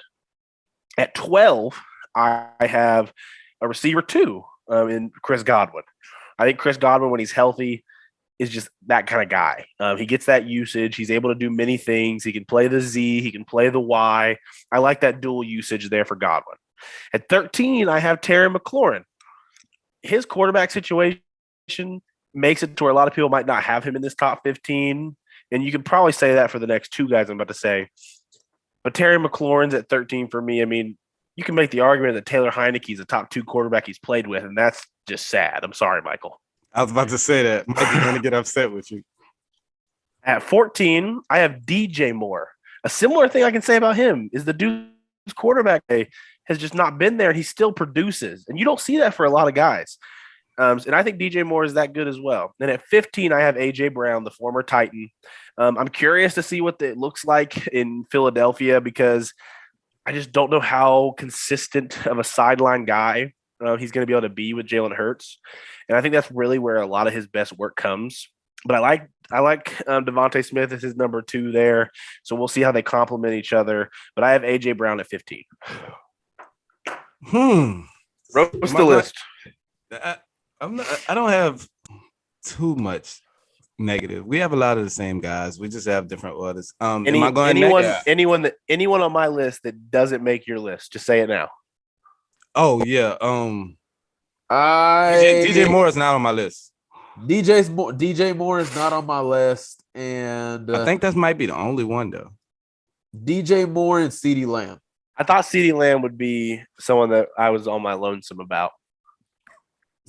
[SPEAKER 4] At 12, I have a receiver 2 in Chris Godwin. I think Chris Godwin, when he's healthy, is just that kind of guy. He gets that usage. He's able to do many things. He can play the Z. He can play the Y. I like that dual usage there for Godwin. At 13, I have Terry McLaurin. His quarterback situation makes it to where a lot of people might not have him in this top 15. And you can probably say that for the next 2 guys I'm about to say. But Terry McLaurin's at 13 for me. I mean, you can make the argument that Taylor Heineke's a top 2 quarterback he's played with, and that's just sad. I'm sorry, Michael.
[SPEAKER 3] I was about to say that. Mikey's going to get upset with you.
[SPEAKER 4] At 14, I have DJ Moore. A similar thing I can say about him is the dude's quarterback has just not been there. He still produces, and you don't see that for a lot of guys. And I think DJ Moore is that good as well. And at 15, I have AJ Brown, the former Titan. I'm curious to see what it looks like in Philadelphia because I just don't know how consistent of a sideline guy he's going to be able to be with Jalen Hurts. And I think that's really where a lot of his best work comes. But I like Devontae Smith as his number 2 there. So we'll see how they complement each other. But I have AJ Brown at 15. Roast the list.
[SPEAKER 3] I don't have too much negative. We have a lot of the same guys. We just have different orders.
[SPEAKER 4] Anyone on my list that doesn't make your list, just say it now.
[SPEAKER 3] Oh yeah. DJ Moore is not on my list.
[SPEAKER 2] DJ Moore is not on my list, and
[SPEAKER 3] I think that might be the only one though.
[SPEAKER 2] DJ Moore and CeeDee Lamb.
[SPEAKER 4] I thought CeeDee Lamb would be someone that I was on my lonesome about.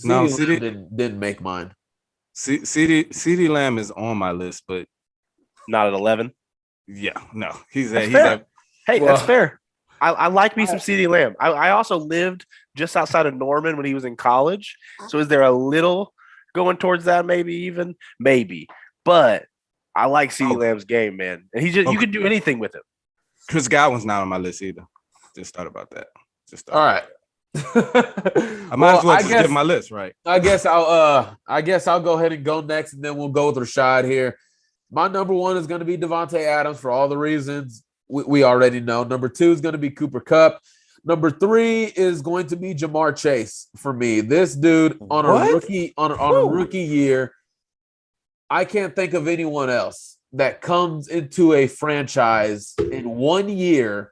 [SPEAKER 2] CeeDee didn't make mine.
[SPEAKER 3] CeeDee Lamb is on my list, but
[SPEAKER 4] not at 11.
[SPEAKER 3] Yeah, no,
[SPEAKER 4] Hey, that's fair. I like me some CeeDee Lamb. I also lived just outside of Norman when he was in college. So is there a little going towards that? Maybe. But I like CeeDee Lamb's game, man. And you can do anything with him.
[SPEAKER 3] Chris Godwin's not on my list either. Just thought about that.
[SPEAKER 2] All right.
[SPEAKER 3] I might as well just give my list, right?
[SPEAKER 2] I guess I'll go ahead and go next, and then we'll go with Rashad here. My number 1 is going to be Devonte Adams for all the reasons we already know. Number 2 is going to be Cooper Kupp. Number 3 is going to be Jamar Chase for me. This dude on a rookie year, I can't think of anyone else that comes into a franchise in 1 year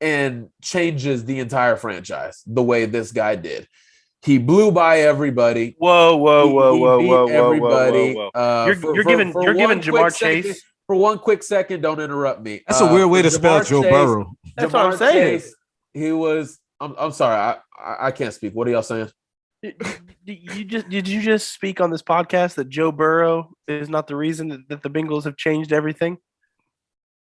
[SPEAKER 2] and changes the entire franchise the way this guy did. He blew by everybody.
[SPEAKER 4] Whoa.
[SPEAKER 2] Everybody.
[SPEAKER 4] You're giving Jamar Chase
[SPEAKER 2] for one quick second. Don't interrupt me.
[SPEAKER 3] That's a weird way to spell Joe Burrow.
[SPEAKER 4] That's what I'm saying.
[SPEAKER 2] Chase, he was. I'm sorry. I can't speak. What are y'all saying?
[SPEAKER 4] Did you just speak on this podcast that Joe Burrow is not the reason that the Bengals have changed everything?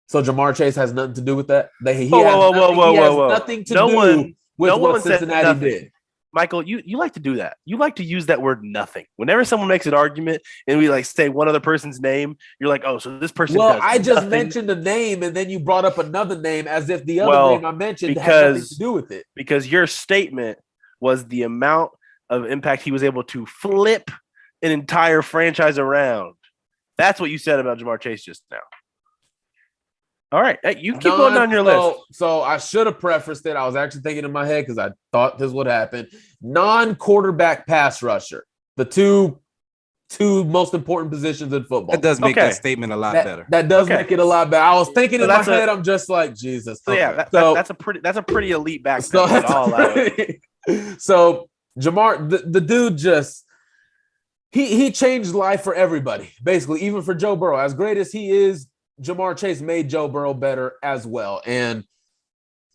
[SPEAKER 2] So Jamar Chase has nothing to do with that. He has nothing to do with what Cincinnati did.
[SPEAKER 4] Michael, you like to do that. You like to use that word nothing. Whenever someone makes an argument and we say one other person's name, you're like, oh, so this person does
[SPEAKER 2] I just
[SPEAKER 4] nothing.
[SPEAKER 2] mentioned a name and then you brought up another name as if the other name I mentioned had nothing to do with it.
[SPEAKER 4] Because your statement was the amount of impact he was able to flip an entire franchise around. That's what you said about Jamar Chase just now. All right. Hey, you keep going down your list.
[SPEAKER 2] So I should have prefaced it. I was actually thinking in my head because I thought this would happen. Non-quarterback pass rusher. The two most important positions in football.
[SPEAKER 3] That does make that statement a lot better.
[SPEAKER 2] That does make it a lot better. I was thinking in my head, I'm just like, Jesus.
[SPEAKER 4] So yeah, that's a pretty elite background.
[SPEAKER 2] So Jamar, the dude just he changed life for everybody, basically, even for Joe Burrow. As great as he is, Jamar Chase made Joe Burrow better as well. And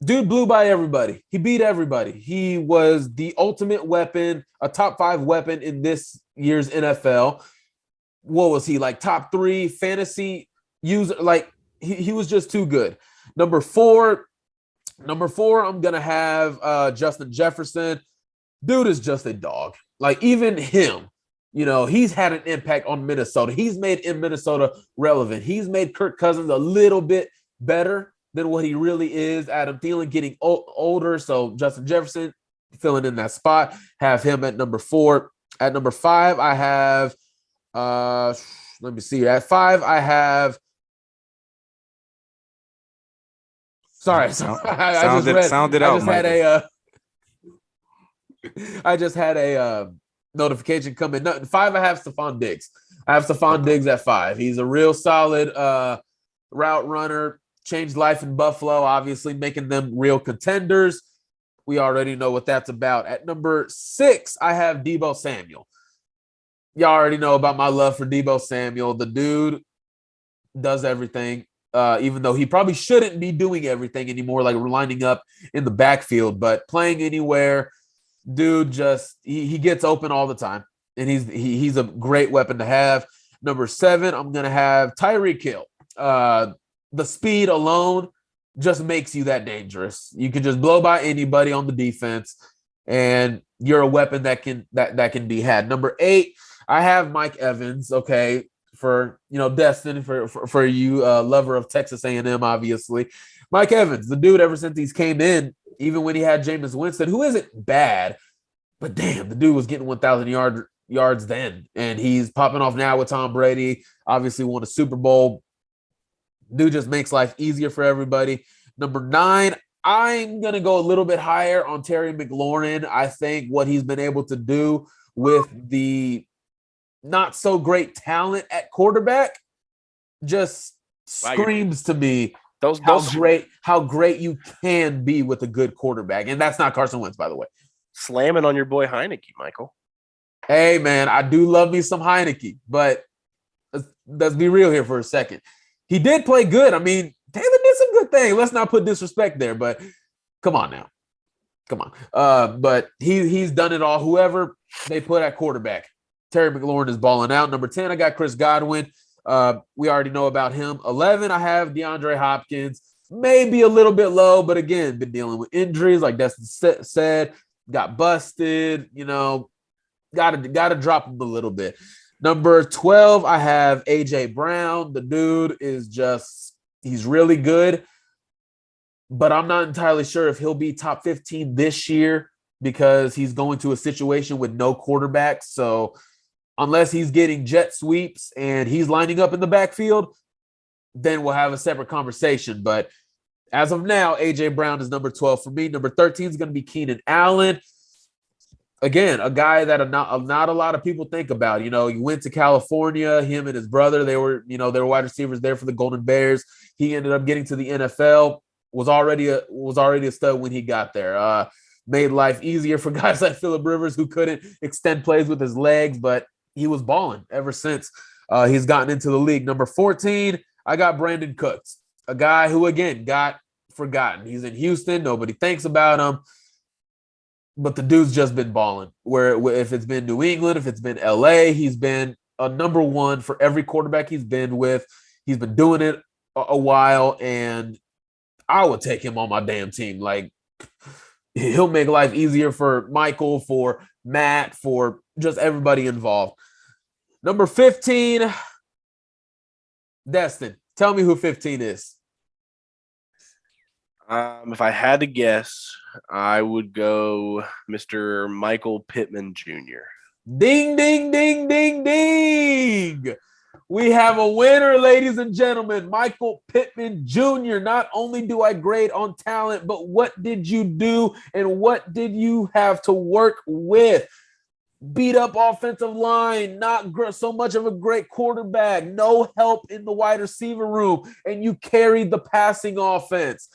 [SPEAKER 2] dude blew by everybody. He beat everybody. He was the ultimate weapon, a top 5 weapon in this year's NFL. What was he, like top 3 fantasy user? Like he was just too good. Number 4, I'm going to have Justin Jefferson. Dude is just a dog. Like even him. You know, he's had an impact on Minnesota. He's made in Minnesota relevant. He's made Kirk Cousins a little bit better than what he really is. Adam Thielen getting older, so Justin Jefferson filling in that spot. Have him at number 4. At number 5, I have let me see. At 5, I have I just had a notification coming. 5, I have Stefan Diggs. I have Stefan Diggs at 5. He's a real solid route runner. Changed life in Buffalo, obviously making them real contenders. We already know what that's about. At number 6, I have Debo Samuel. Y'all already know about my love for Debo Samuel. The dude does everything, even though he probably shouldn't be doing everything anymore, like lining up in the backfield, but playing anywhere. Dude just he gets open all the time, and he's a great weapon to have. Number 7, I'm gonna have Tyrik Hill. the speed alone just makes you that dangerous. You can just blow by anybody on the defense, and you're a weapon that can be had. Number 8, I have Mike Evans. Okay, for Destin, for you lover of Texas A&M, obviously. Mike Evans, the dude, ever since he's came in, even when he had Jameis Winston, who isn't bad, but damn, the dude was getting 1,000 yards then, and he's popping off now with Tom Brady. Obviously, won a Super Bowl. Dude just makes life easier for everybody. Number 9, I'm going to go a little bit higher on Terry McLaurin. I think what he's been able to do with the not so great talent at quarterback just screams to me how great you can be with a good quarterback. And that's not Carson Wentz, by the way.
[SPEAKER 4] Slamming on your boy Heineke, Michael.
[SPEAKER 2] Hey, man, I do love me some Heineke, but let's be real here for a second. He did play good. I mean, Taylor did some good things. Let's not put disrespect there, but come on now. Come on. But he's done it all. Whoever they put at quarterback, Terry McLaurin is balling out. Number 10, I got Chris Godwin. We already know about him. 11, I have DeAndre Hopkins. Maybe a little bit low, but again, been dealing with injuries, like Destin said. Got busted, gotta drop him a little bit. Number 12, I have A.J. Brown. The dude is he's really good, but I'm not entirely sure if he'll be top 15 this year because he's going to a situation with no quarterback. So unless he's getting jet sweeps and he's lining up in the backfield, then we'll have a separate conversation. But as of now, A.J. Brown is number 12 for me. Number 13 is going to be Keenan Allen. Again, a guy that not a lot of people think about. He went to California. Him and his brother, they were wide receivers there for the Golden Bears. He ended up getting to the NFL. Was already a stud when he got there. Made life easier for guys like Phillip Rivers, who couldn't extend plays with his legs, but he was balling ever since he's gotten into the league. Number 14, I got Brandon Cooks, a guy who again got forgotten. He's in Houston. Nobody thinks about him. But the dude's just been balling. Where if it's been New England, if it's been LA, he's been a number 1 for every quarterback he's been with. He's been doing it a while, and I would take him on my damn team. Like, he'll make life easier for Michael, for Matt, for just everybody involved. Number 15, Destin. Tell me who 15 is.
[SPEAKER 4] If I had to guess, I would go Mr. Michael Pitman Jr.
[SPEAKER 2] Ding, ding, ding, ding, ding. We have a winner, ladies and gentlemen. Michael Pitman Jr. Not only do I grade on talent, but what did you do and what did you have to work with? Beat up offensive line, not so much of a great quarterback, no help in the wide receiver room, and you carried the passing offense.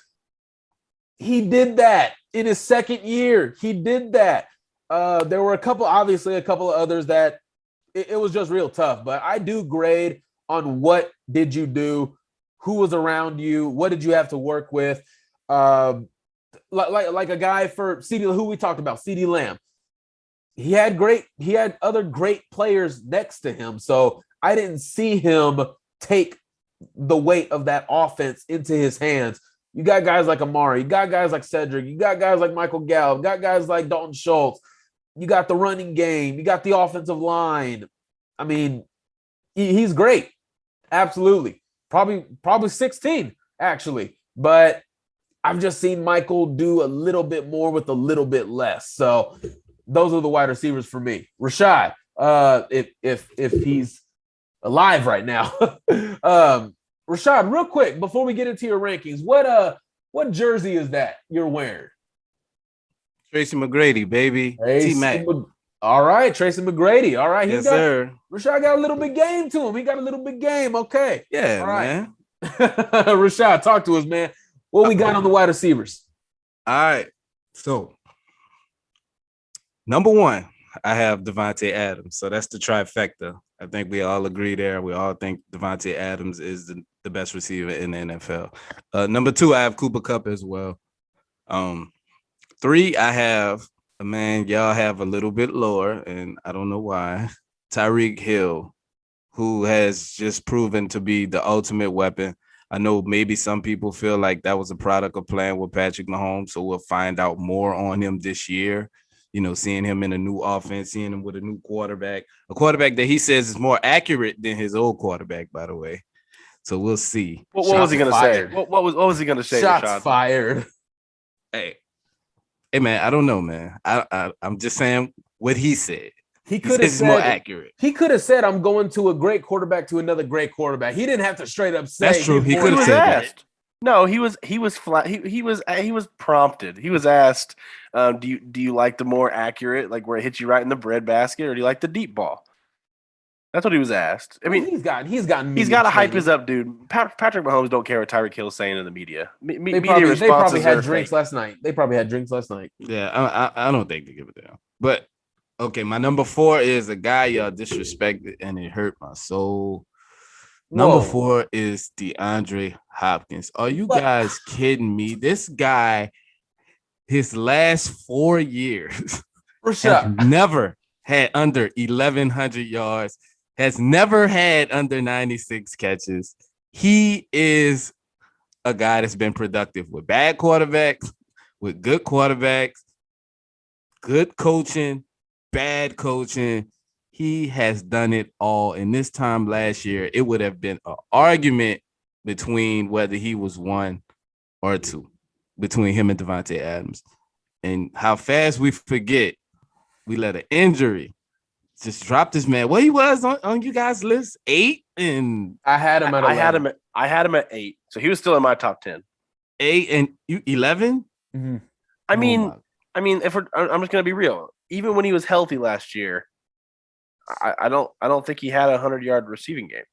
[SPEAKER 2] He did that in his second year. He did that. There were a couple of others that it was just real tough. But I do grade on what did you do, who was around you, what did you have to work with. Like a guy for CeeDee, who we talked about, CeeDee Lamb. He had other great players next to him. So I didn't see him take the weight of that offense into his hands. You got guys like Amari. You got guys like Cedric. You got guys like Michael Gallup. You got guys like Dalton Schultz. You got the running game. You got the offensive line. I mean, he's great. Absolutely. Probably 16, actually. But I've just seen Michael do a little bit more with a little bit less. So those are the wide receivers for me. Rashad, if he's alive right now. Rashad, real quick, before we get into your rankings, what jersey is that you're wearing?
[SPEAKER 3] Tracy McGrady, baby. T-Mac.
[SPEAKER 2] All right, Tracy McGrady. All right.
[SPEAKER 3] Yes, sir.
[SPEAKER 2] Rashad got a little bit game to him. He got a little bit game. Okay.
[SPEAKER 3] Yeah,
[SPEAKER 2] all right,
[SPEAKER 3] man.
[SPEAKER 2] Rashad, talk to us, man. What we got on the wide receivers?
[SPEAKER 3] All right. So, number 1, I have Devonte Adams. So that's the trifecta. I think we all agree there. We all think Devonte Adams is the best receiver in the NFL. Number 2, I have Cooper Kupp as well. 3, I have a man y'all have a little bit lower, and I don't know why, Tyrik Hill, who has just proven to be the ultimate weapon. I know maybe some people feel like that was a product of playing with Patrick Mahomes, so we'll find out more on him this year. Seeing him in a new offense, seeing him with a new quarterback, a quarterback that he says is more accurate than his old quarterback, by the way. So we'll see.
[SPEAKER 4] What was he going to say? What was he going to say?
[SPEAKER 2] Shots
[SPEAKER 4] Rashad?
[SPEAKER 2] fired.
[SPEAKER 3] Hey, man, I don't know, man. I'm just saying what he said.
[SPEAKER 2] He could have said
[SPEAKER 3] more accurate.
[SPEAKER 2] He could have said, "I'm going to a great quarterback to another great quarterback." He didn't have to straight up say.
[SPEAKER 3] That's true. He could have said that.
[SPEAKER 4] No, he was flat. He was prompted. He was asked, "Do you like the more accurate, like where it hits you right in the breadbasket, or do you like the deep ball?" That's what he was asked. I mean,
[SPEAKER 2] he's got
[SPEAKER 4] to hype his up, dude. Patrick Mahomes don't care what Tyrik Hill's saying in the media.
[SPEAKER 2] They probably had drinks last night. Yeah,
[SPEAKER 3] I don't think they give a damn. But okay, my number 4 is a guy y'all disrespected, and it hurt my soul. Number 4 is DeAndre Hopkins. Are you guys kidding me? This guy, his last 4 years, has never had under 1,100 yards, has never had under 96 catches. He is a guy that's been productive with bad quarterbacks, with good quarterbacks, good coaching, bad coaching. He has done it all. And this time last year, it would have been an argument between whether he was 1 or 2, between him and Devonte Adams. And how fast we forget, we let an injury just drop this man. What he was on you guys' list, 8, and
[SPEAKER 2] I had him at 11.
[SPEAKER 4] I had him at 8, so he was still in my top 10.
[SPEAKER 3] 8 and you 11.
[SPEAKER 2] Mm-hmm.
[SPEAKER 4] I mean, if I'm just gonna be real. Even when he was healthy last year, I don't think he had a 100-yard receiving game.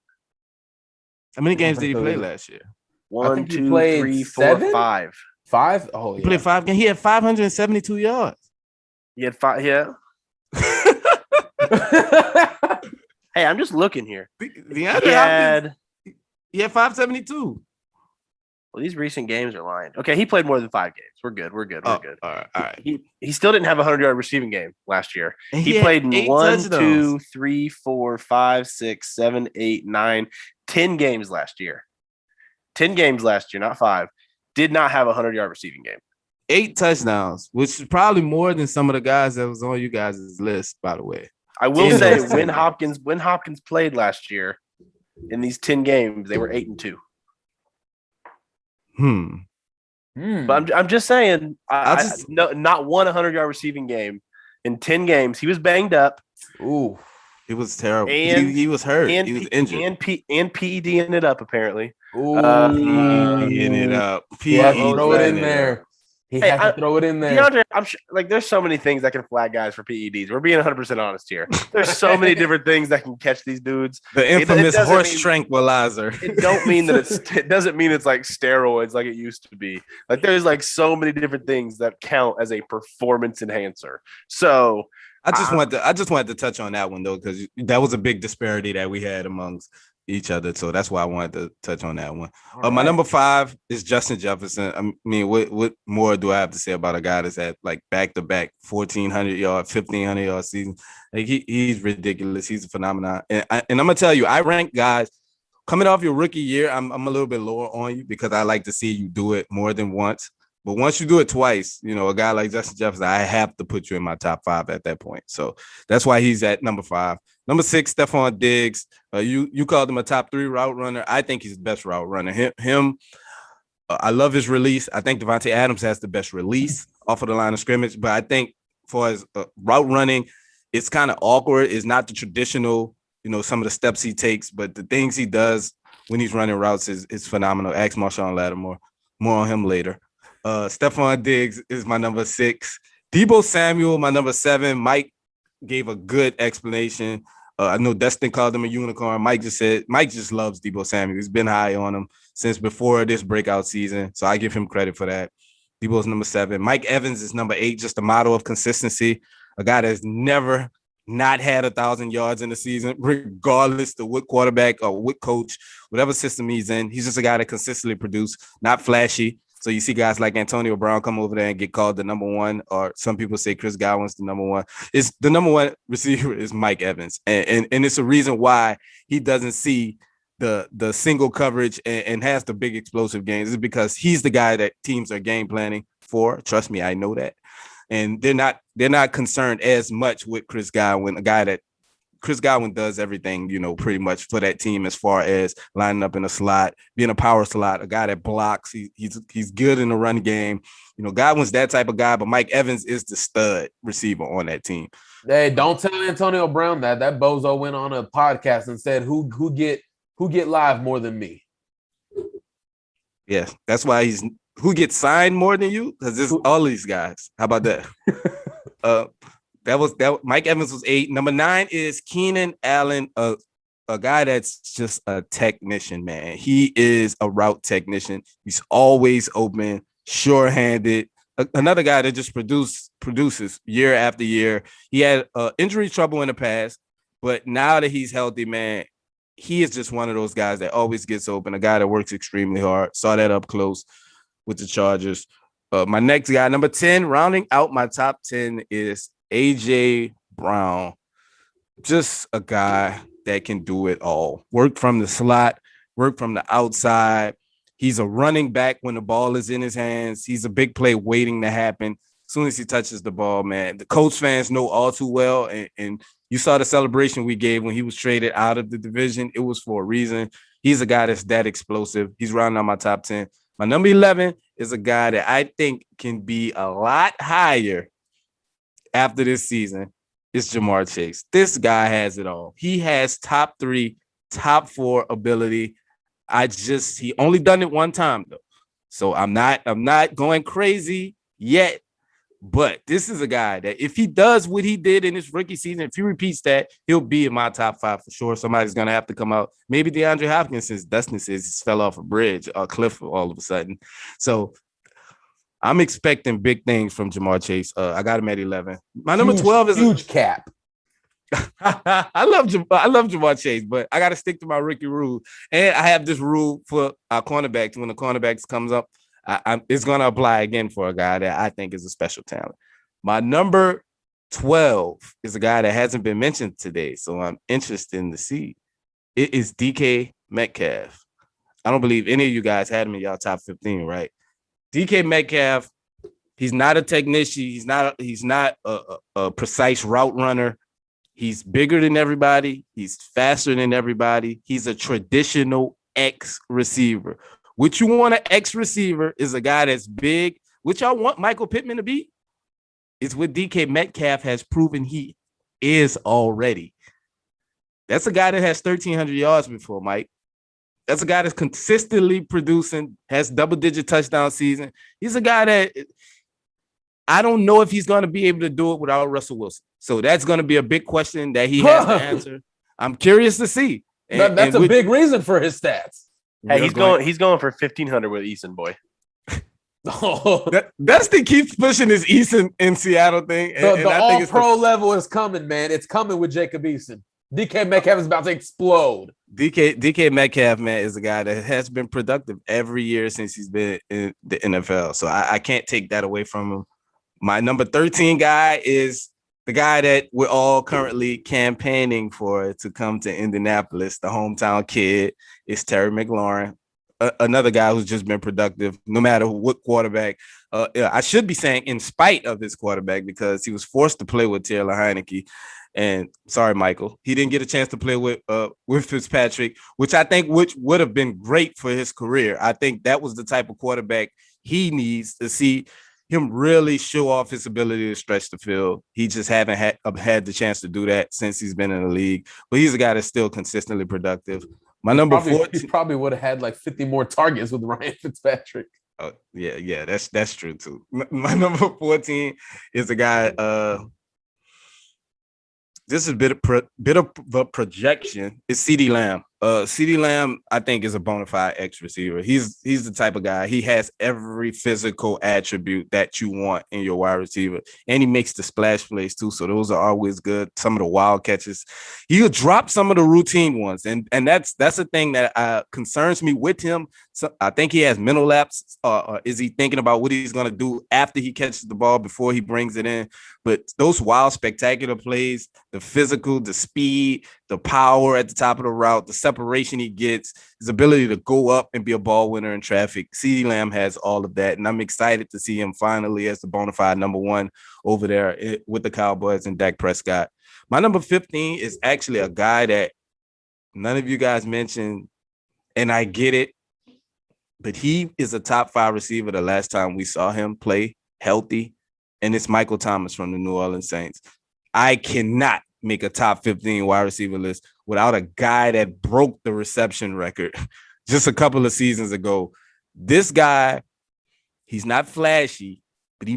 [SPEAKER 3] How many games did he play last year?
[SPEAKER 4] 1, 2, 3, 4, 5.
[SPEAKER 2] 5? Oh, yeah.
[SPEAKER 3] He played 5 games. He had 572 yards.
[SPEAKER 4] He had 5. Yeah. Hey, I'm just looking here.
[SPEAKER 3] He had 572.
[SPEAKER 4] Well, these recent games are lying. Okay, he played more than 5 games. We're good. All
[SPEAKER 3] right.
[SPEAKER 4] He still didn't have a 100-yard receiving game last year.
[SPEAKER 3] And
[SPEAKER 4] he played in 1,
[SPEAKER 3] touchdowns.
[SPEAKER 4] 2, 3, 4, 5, 6, 7, 8, 9, 10 games last year. 10 games last year, not 5. Did not have a 100-yard receiving game.
[SPEAKER 3] 8 touchdowns, which is probably more than some of the guys that was on you guys' list, by the way.
[SPEAKER 4] I will say when Hopkins played last year in these 10 games, they were 8-2. But I'm just saying, not one 100-yard receiving game in 10 games. He was banged up.
[SPEAKER 3] Ooh, he was terrible. And he was hurt. He was injured.
[SPEAKER 4] And PED ended up apparently.
[SPEAKER 2] Ooh,
[SPEAKER 3] he ended up.
[SPEAKER 2] Throw it in there. He had to throw it in there.
[SPEAKER 4] DeAndre, I'm sure, there's so many things that can flag guys for PEDs. We're being 100% honest here. There's so many different things that can catch these dudes.
[SPEAKER 3] The infamous horse tranquilizer.
[SPEAKER 4] It doesn't mean it's like steroids like it used to be. Like there's like so many different things that count as a performance enhancer. So
[SPEAKER 3] I just wanted to touch on that one though, because that was a big disparity that we had amongst each other, so that's why I wanted to touch on that one. My number 5 is Justin Jefferson. I mean, what more do I have to say about a guy that's had like back-to-back 1,400 yard, 1,500 yard season? Like he's ridiculous. He's a phenomenon. And I'm gonna tell you, I rank guys coming off your rookie year. I'm a little bit lower on you because I like to see you do it more than once. But once you do it twice, a guy like Justin Jefferson, I have to put you in my top 5 at that point. So that's why he's at number 5. Number 6, Stefan Diggs. You called him a top 3 route runner. I think he's the best route runner. I love his release. I think Devonte Adams has the best release off of the line of scrimmage. But I think for his route running, it's kind of awkward. It's not the traditional, some of the steps he takes. But the things he does when he's running routes is phenomenal. Ask Marshawn Lattimore. More on him later. Stefan Diggs is my number 6. Debo Samuel, my number 7. Mike gave a good explanation. I know Dustin called him a unicorn. Mike just loves Debo Samuel. He's been high on him since before this breakout season. So I give him credit for that. Debo's number 7. Mike Evans is number 8, just a model of consistency. A guy that's never not had 1,000 yards in the season, regardless of what quarterback or what coach, whatever system he's in. He's just a guy that consistently produces, not flashy. So you see guys like Antonio Brown come over there and get called the number 1, or some people say Chris Godwin's the number 1. It's the number 1 receiver is Mike Evans. And it's a reason why he doesn't see the single coverage and has the big explosive games is because he's the guy that teams are game planning for. Trust me, I know that. And they're not concerned as much with Chris Godwin, a guy that Chris Godwin does everything, pretty much for that team as far as lining up in a slot, being a power slot, a guy that blocks. He's good in the run game. Godwin's that type of guy, but Mike Evans is the stud receiver on that team.
[SPEAKER 2] Hey, don't tell Antonio Brown that. That bozo went on a podcast and said, "Who get live more than me?"
[SPEAKER 3] Yes, that's why who gets signed more than you? Because it's all these guys. How about that? That Mike Evans was 8. Number 9 is Keenan Allen, a guy that's just a technician, man. He is a route technician. He's always open, sure-handed. Another guy that just produces year after year. He had injury trouble in the past, but now that he's healthy, man, he is just one of those guys that always gets open, a guy that works extremely hard. Saw that up close with the Chargers. My next guy, number 10, rounding out my top 10 is AJ Brown. Just a guy that can do it all. Work from the slot, work from the outside. He's a running back when the ball is in his hands. He's a big play waiting to happen. As soon as he touches the ball, man, the Colts fans know all too well. And you saw the celebration we gave when he was traded out of the division. It was for a reason. He's a guy that's that explosive. He's rounding out my top 10. My number 11 is a guy that I think can be a lot higher after this season. It's Jamar Chase. This guy has it all. He has top 3, top 4 ability. He only done it one time though. So I'm not going crazy yet, but this is a guy that if he does what he did in his rookie season, if he repeats that, he'll be in my top 5 for sure. Somebody's going to have to come out. Maybe DeAndre Hopkins, since Dustin says he fell off a bridge, a cliff all of a sudden. So I'm expecting big things from Jamar Chase. I got him at 11. My number 12 is
[SPEAKER 2] huge cap.
[SPEAKER 3] I love Jamar Chase, but I got to stick to my rookie rule. And I have this rule for our cornerbacks. When the cornerbacks comes up, it's going to apply again for a guy that I think is a special talent. My number 12 is a guy that hasn't been mentioned today, so I'm interested in to see. It is DK Metcalf. I don't believe any of you guys had him in y'all top 15, right? DK Metcalf, he's not a technician. He's not a precise route runner. He's bigger than everybody. He's faster than everybody. He's a traditional X receiver. What you want an X receiver is a guy that's big. What y'all want Michael Pittman to be? It's what DK Metcalf has proven he is already. That's a guy that has 1,300 yards before, Mike. That's a guy that's consistently producing, has double-digit touchdown season. He's a guy that I don't know if he's going to be able to do it without Russell Wilson. So that's going to be a big question that he has to answer. I'm curious to see.
[SPEAKER 2] That's a big reason for his stats.
[SPEAKER 4] Hey, he's going for 1,500 with Eason, boy.
[SPEAKER 3] Dusty keeps pushing his Eason in Seattle thing.
[SPEAKER 2] The all-pro level is coming, man. It's coming with Jacob Eason. DK Metcalf is about to explode.
[SPEAKER 3] DK Metcalf, man, is a guy that has been productive every year since he's been in the NFL. So I can't take that away from him. My number 13 guy is the guy that we're all currently campaigning for to come to Indianapolis, the hometown kid. Is Terry McLaurin, another guy who's just been productive no matter what quarterback. I should be saying in spite of his quarterback, because he was forced to play with Taylor Heineke. And sorry, Michael, he didn't get a chance to play with Fitzpatrick, which I think would have been great for his career. I think that was the type of quarterback he needs to see him really show off his ability to stretch the field. He just haven't had the chance to do that since he's been in the league. But he's a guy that's still consistently productive. My number 14,
[SPEAKER 2] he probably would have had like 50 more targets with Ryan Fitzpatrick.
[SPEAKER 3] Oh, yeah, that's true too. My number 14 is a guy. This is a bit of a projection. It's CeeDee Lamb. CeeDee Lamb, I think, is a bona fide X receiver. He's the type of guy. He has every physical attribute that you want in your wide receiver, and he makes the splash plays too. So those are always good. Some of the wild catches, he'll drop some of the routine ones, and that's the thing that concerns me with him. So I think he has mental lapse. Is he thinking about what he's going to do after he catches the ball before he brings it in? but those wild, spectacular plays, the physical, the speed, the power at the top of the route, the separation he gets, his ability to go up and be a ball winner in traffic. CeeDee Lamb has all of that, and I'm excited to see him finally as the bona fide number one over there with the Cowboys and Dak Prescott. My number 15 is actually a guy that none of you guys mentioned, and I get it, but he is a top 5 receiver the last time we saw him play healthy, and it's Michael Thomas from the New Orleans Saints. I cannot make a top 15 wide receiver list without a guy that broke the reception record just a couple of seasons ago. This guy, he's not flashy, but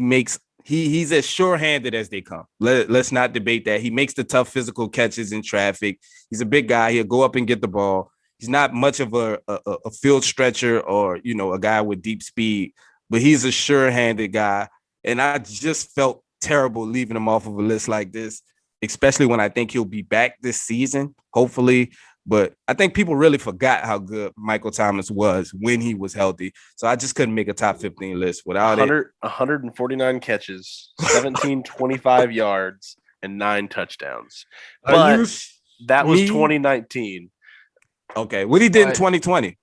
[SPEAKER 3] he's as sure-handed as they come. Let's not debate that. He makes the tough physical catches in traffic. He's a big guy. He'll go up and get the ball. He's not much of a field stretcher or, a guy with deep speed, but he's a sure-handed guy. And I just felt terrible leaving him off of a list like this, especially when I think he'll be back this season, hopefully. But I think people really forgot how good Michael Thomas was when he was healthy. So I just couldn't make a top 15 list without
[SPEAKER 4] 149 catches, 1725 yards, and 9 touchdowns. But that was 2019.
[SPEAKER 3] Okay, what he did in 2020?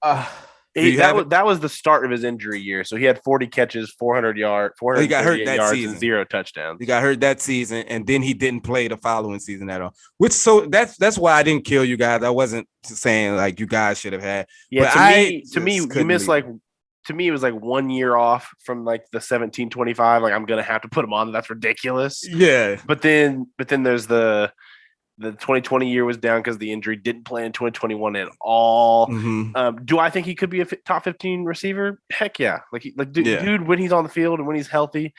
[SPEAKER 4] That was the start of his injury year. So he had 40 catches, 400 yards, 438 yards, season. And 0 touchdowns.
[SPEAKER 3] He got hurt that season, and then he didn't play the following season at all. That's why I didn't kill you guys. I wasn't saying like you guys should have had.
[SPEAKER 4] Yeah, to me, you missed to me, it was like 1 year off from like the 1725. Like I'm gonna have to put him on. That's ridiculous.
[SPEAKER 3] Yeah.
[SPEAKER 4] But then there's the 2020 year was down because the injury, didn't play in 2021 at all.
[SPEAKER 3] Mm-hmm.
[SPEAKER 4] Do I think he could be a top 15 receiver? Heck yeah. Dude, when he's on the field and when he's healthy,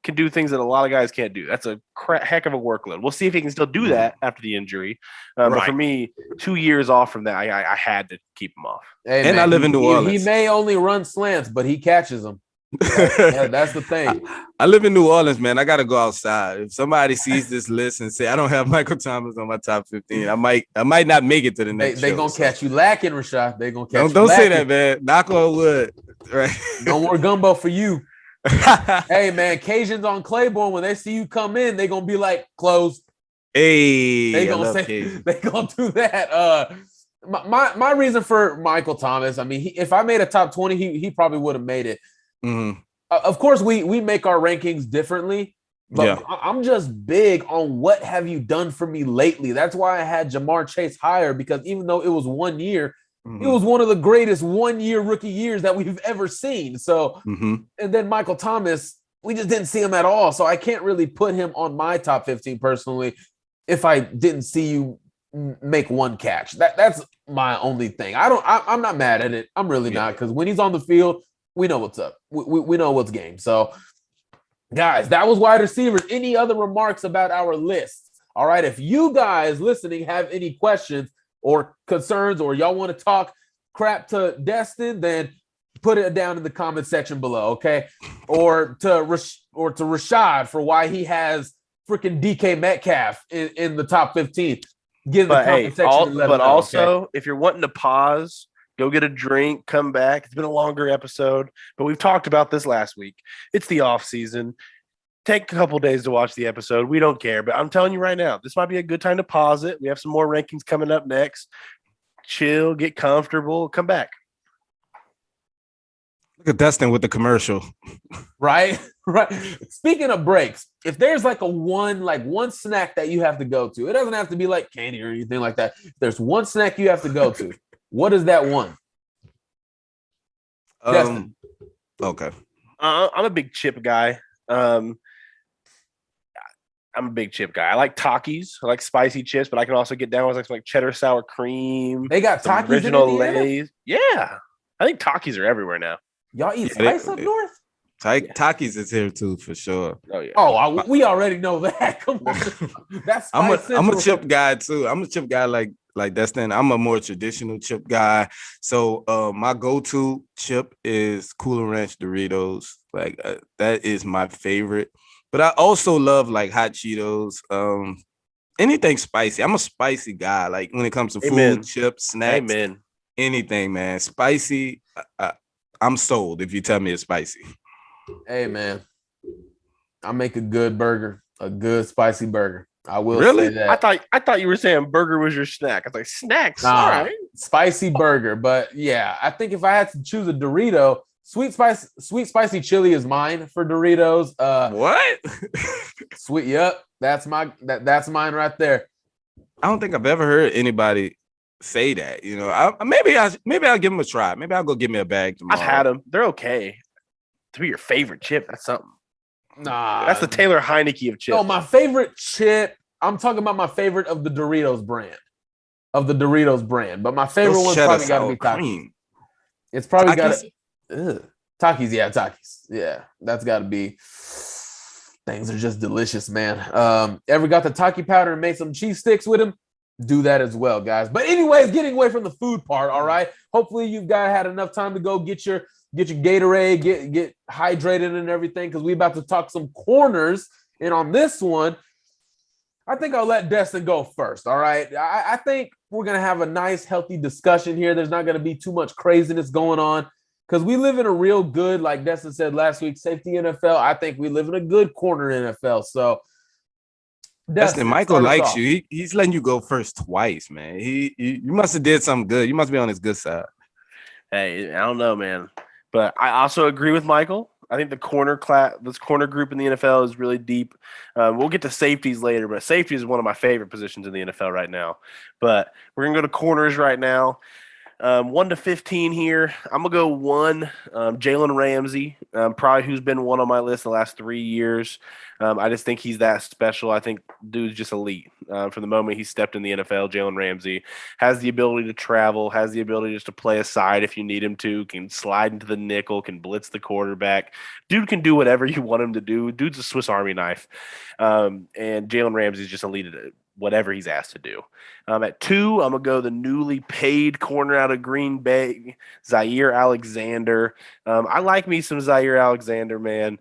[SPEAKER 4] can do things that a lot of guys can't do. That's a heck of a workload. We'll see if he can still do that after the injury.
[SPEAKER 3] Right.
[SPEAKER 4] But for me, 2 years off from that, I had to keep him off.
[SPEAKER 2] Hey,
[SPEAKER 3] and
[SPEAKER 2] man,
[SPEAKER 3] I live in New Orleans.
[SPEAKER 2] He may only run slants, but he catches them. That's the thing.
[SPEAKER 3] I live in New Orleans, man. I got to go outside. If somebody sees this list and say I don't have Michael Thomas on my top 15, I might not make it to the next.
[SPEAKER 2] They gonna catch you lacking, Rashad. They gonna catch you.
[SPEAKER 3] Don't say
[SPEAKER 2] lacking.
[SPEAKER 3] that, man. Knock on wood. Right.
[SPEAKER 2] No more gumbo for you. Hey, man, Cajuns on Claiborne, when they see you come in, they gonna be like closed.
[SPEAKER 3] Hey,
[SPEAKER 2] they gonna do that. My reason for Michael Thomas, I mean, if I made a top 20, he probably would have made it.
[SPEAKER 3] Mm-hmm.
[SPEAKER 2] Of course, we make our rankings differently, but I'm just big on what have you done for me lately. That's why I had Jamar Chase higher, because even though it was 1 year, it was one of the greatest 1 year rookie years that we've ever seen. So, and then Michael Thomas, we just didn't see him at all. So I can't really put him on my top 15 personally if I didn't see you make one catch. That's my only thing. I'm not mad at it. I'm really not, because when he's on the field, we know what's up. We know what's game. So, guys, that was wide receivers. Any other remarks about our list? All right, if you guys listening have any questions or concerns, or y'all want to talk crap to Destin, then put it down in the comment section below, okay? Or to Rashad for why he has freaking DK Metcalf in the top 15. Get in the comment section.
[SPEAKER 4] But also, if you're wanting to pause, go get a drink, come back. It's been a longer episode, but we've talked about this last week. It's the off season. Take a couple days to watch the episode. We don't care, but I'm telling you right now, this might be a good time to pause it. We have some more rankings coming up next. Chill, get comfortable, come back.
[SPEAKER 3] Look at Dustin with the commercial.
[SPEAKER 2] Right. Speaking of breaks, if there's like one snack that you have to go to, it doesn't have to be like candy or anything like that. If there's one snack you have to go to, what is that one?
[SPEAKER 3] Okay.
[SPEAKER 4] I'm a big chip guy. I'm a big chip guy. I like Takis. I like spicy chips, but I can also get down with like cheddar sour cream.
[SPEAKER 2] They got Takis
[SPEAKER 4] original
[SPEAKER 2] in
[SPEAKER 4] Lay's. Yeah. I think Takis are everywhere now.
[SPEAKER 2] Y'all eat spice up north?
[SPEAKER 3] Takis is here too, for sure.
[SPEAKER 4] Oh, yeah.
[SPEAKER 2] Oh, we already know that. Come on. That's
[SPEAKER 3] I'm a chip guy too. I'm a chip guy like Destin. I'm a more traditional chip guy. So my go-to chip is Cooler Ranch Doritos. Like that is my favorite. But I also love like hot Cheetos. Anything spicy. I'm a spicy guy. Like when it comes to food, chips, snacks, anything, man. Spicy. I'm sold if you tell me it's spicy.
[SPEAKER 2] Hey, man. I make a good burger. A good spicy burger. I will
[SPEAKER 3] Really?
[SPEAKER 2] say that.
[SPEAKER 4] I thought you were saying burger was your snack. I was like, snacks.
[SPEAKER 2] Nah,
[SPEAKER 4] All right.
[SPEAKER 2] spicy burger. But yeah, I think if I had to choose a Dorito, sweet spicy chili is mine for Doritos.
[SPEAKER 3] What?
[SPEAKER 2] Sweet, yep. That's that's mine right there.
[SPEAKER 3] I don't think I've ever heard anybody say that. You know, maybe I'll give them a try. Maybe I'll go get me a bag tomorrow.
[SPEAKER 4] I've had them. They're okay. To be your favorite chip, that's something.
[SPEAKER 2] Nah,
[SPEAKER 4] That's the Taylor Heineke of chips.
[SPEAKER 2] No, my favorite chip. I'm talking about my favorite of the Doritos brand. But my favorite one's probably got to be Takis. It's probably got to Takis. Yeah, Takis. Yeah, that's got to be. Things are just delicious, man. Ever got the Taki powder and made some cheese sticks with them? Do that as well, guys. But anyways, getting away from the food part, all right? Hopefully you guys had enough time to go get your Gatorade, get hydrated and everything, because we about to talk some corners. And on this one, I think I'll let Destin go first, all right? I think we're going to have a nice, healthy discussion here. There's not going to be too much craziness going on, because we live in a real good, like Destin said last week, safety NFL. I think we live in a good corner NFL. So,
[SPEAKER 3] Destin, Michael likes you. He's letting you go first twice, man. You must have did something good. You must be on his good side.
[SPEAKER 4] Hey, I don't know, man. But I also agree with Michael. I think this corner group in the NFL is really deep. We'll get to safeties later, but safety is one of my favorite positions in the NFL right now. But we're going to go to corners right now. 1 to 15 here. I'm going to go 1, Jaylen Ramsey, probably who's been one on my list the last 3 years. I just think he's that special. I think dude's just elite. From the moment he stepped in the NFL, Jaylen Ramsey has the ability to travel, has the ability just to play a side if you need him to, can slide into the nickel, can blitz the quarterback. Dude can do whatever you want him to do. Dude's a Swiss Army knife. And Jaylen Ramsey's just elite at it. Whatever he's asked to do. At 2, I'm going to go the newly paid corner out of Green Bay, Jael Alexander. I like me some Jael Alexander, man.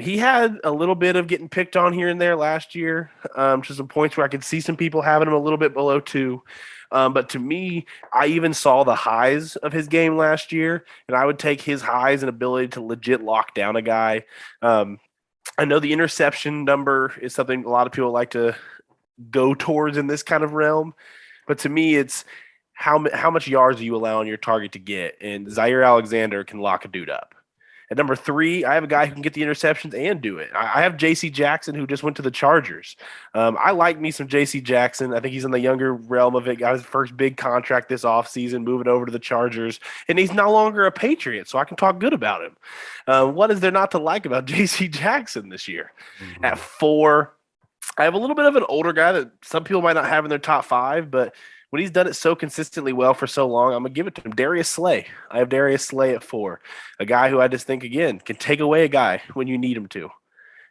[SPEAKER 4] He had a little bit of getting picked on here and there last year, to some points where I could see some people having him a little bit below 2. But to me, I even saw the highs of his game last year, and I would take his highs and ability to legit lock down a guy. I know the interception number is something a lot of people like to go towards in this kind of realm, but to me it's how much yards are you allowing your target to get, and Jael Alexander can lock a dude up. At number 3, I have a guy who can get the interceptions and do it. I have J.C. Jackson, who just went to the Chargers. I like me some J.C. Jackson. I think he's in the younger realm of it. Got his first big contract this offseason, moving over to the Chargers, and he's no longer a Patriot, so I can talk good about him. What is there not to like about J.C. Jackson this year? Mm-hmm. At 4, I have a little bit of an older guy that some people might not have in their top 5, but when he's done it so consistently well for so long, I'm going to give it to him. Darius Slay. I have Darius Slay at 4, a guy who I just think, again, can take away a guy when you need him to.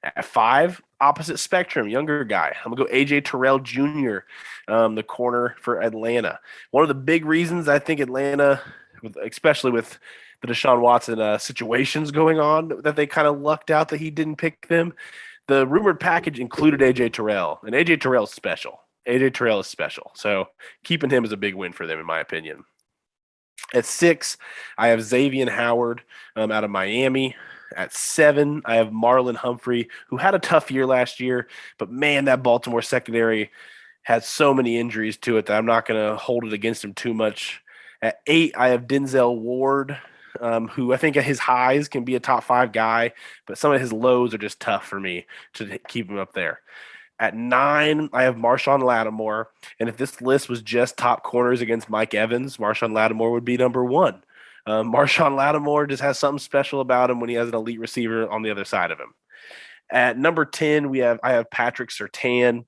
[SPEAKER 4] At 5, opposite spectrum, younger guy. I'm going to go Is Aj Tyrell Jr., the corner for Atlanta. One of the big reasons I think Atlanta, especially with the Deshaun Watson situations going on, that they kind of lucked out that he didn't pick them. The rumored package included Is Aj Tyrell, and Is Aj Tyrell is special. Is Aj Tyrell is special. So keeping him is a big win for them, in my opinion. At 6, I have Zavian Howard out of Miami. At 7, I have Marlon Humphrey, who had a tough year last year, but man, that Baltimore secondary has so many injuries to it that I'm not going to hold it against him too much. At 8, I have Denzel Ward, who I think at his highs can be a top 5 guy, but some of his lows are just tough for me to keep him up there. At 9, I have Marshawn Lattimore, and if this list was just top corners against Mike Evans, Marshawn Lattimore would be number 1. Marshawn Lattimore just has something special about him when he has an elite receiver on the other side of him. At number 10, I have Patrick Surtain.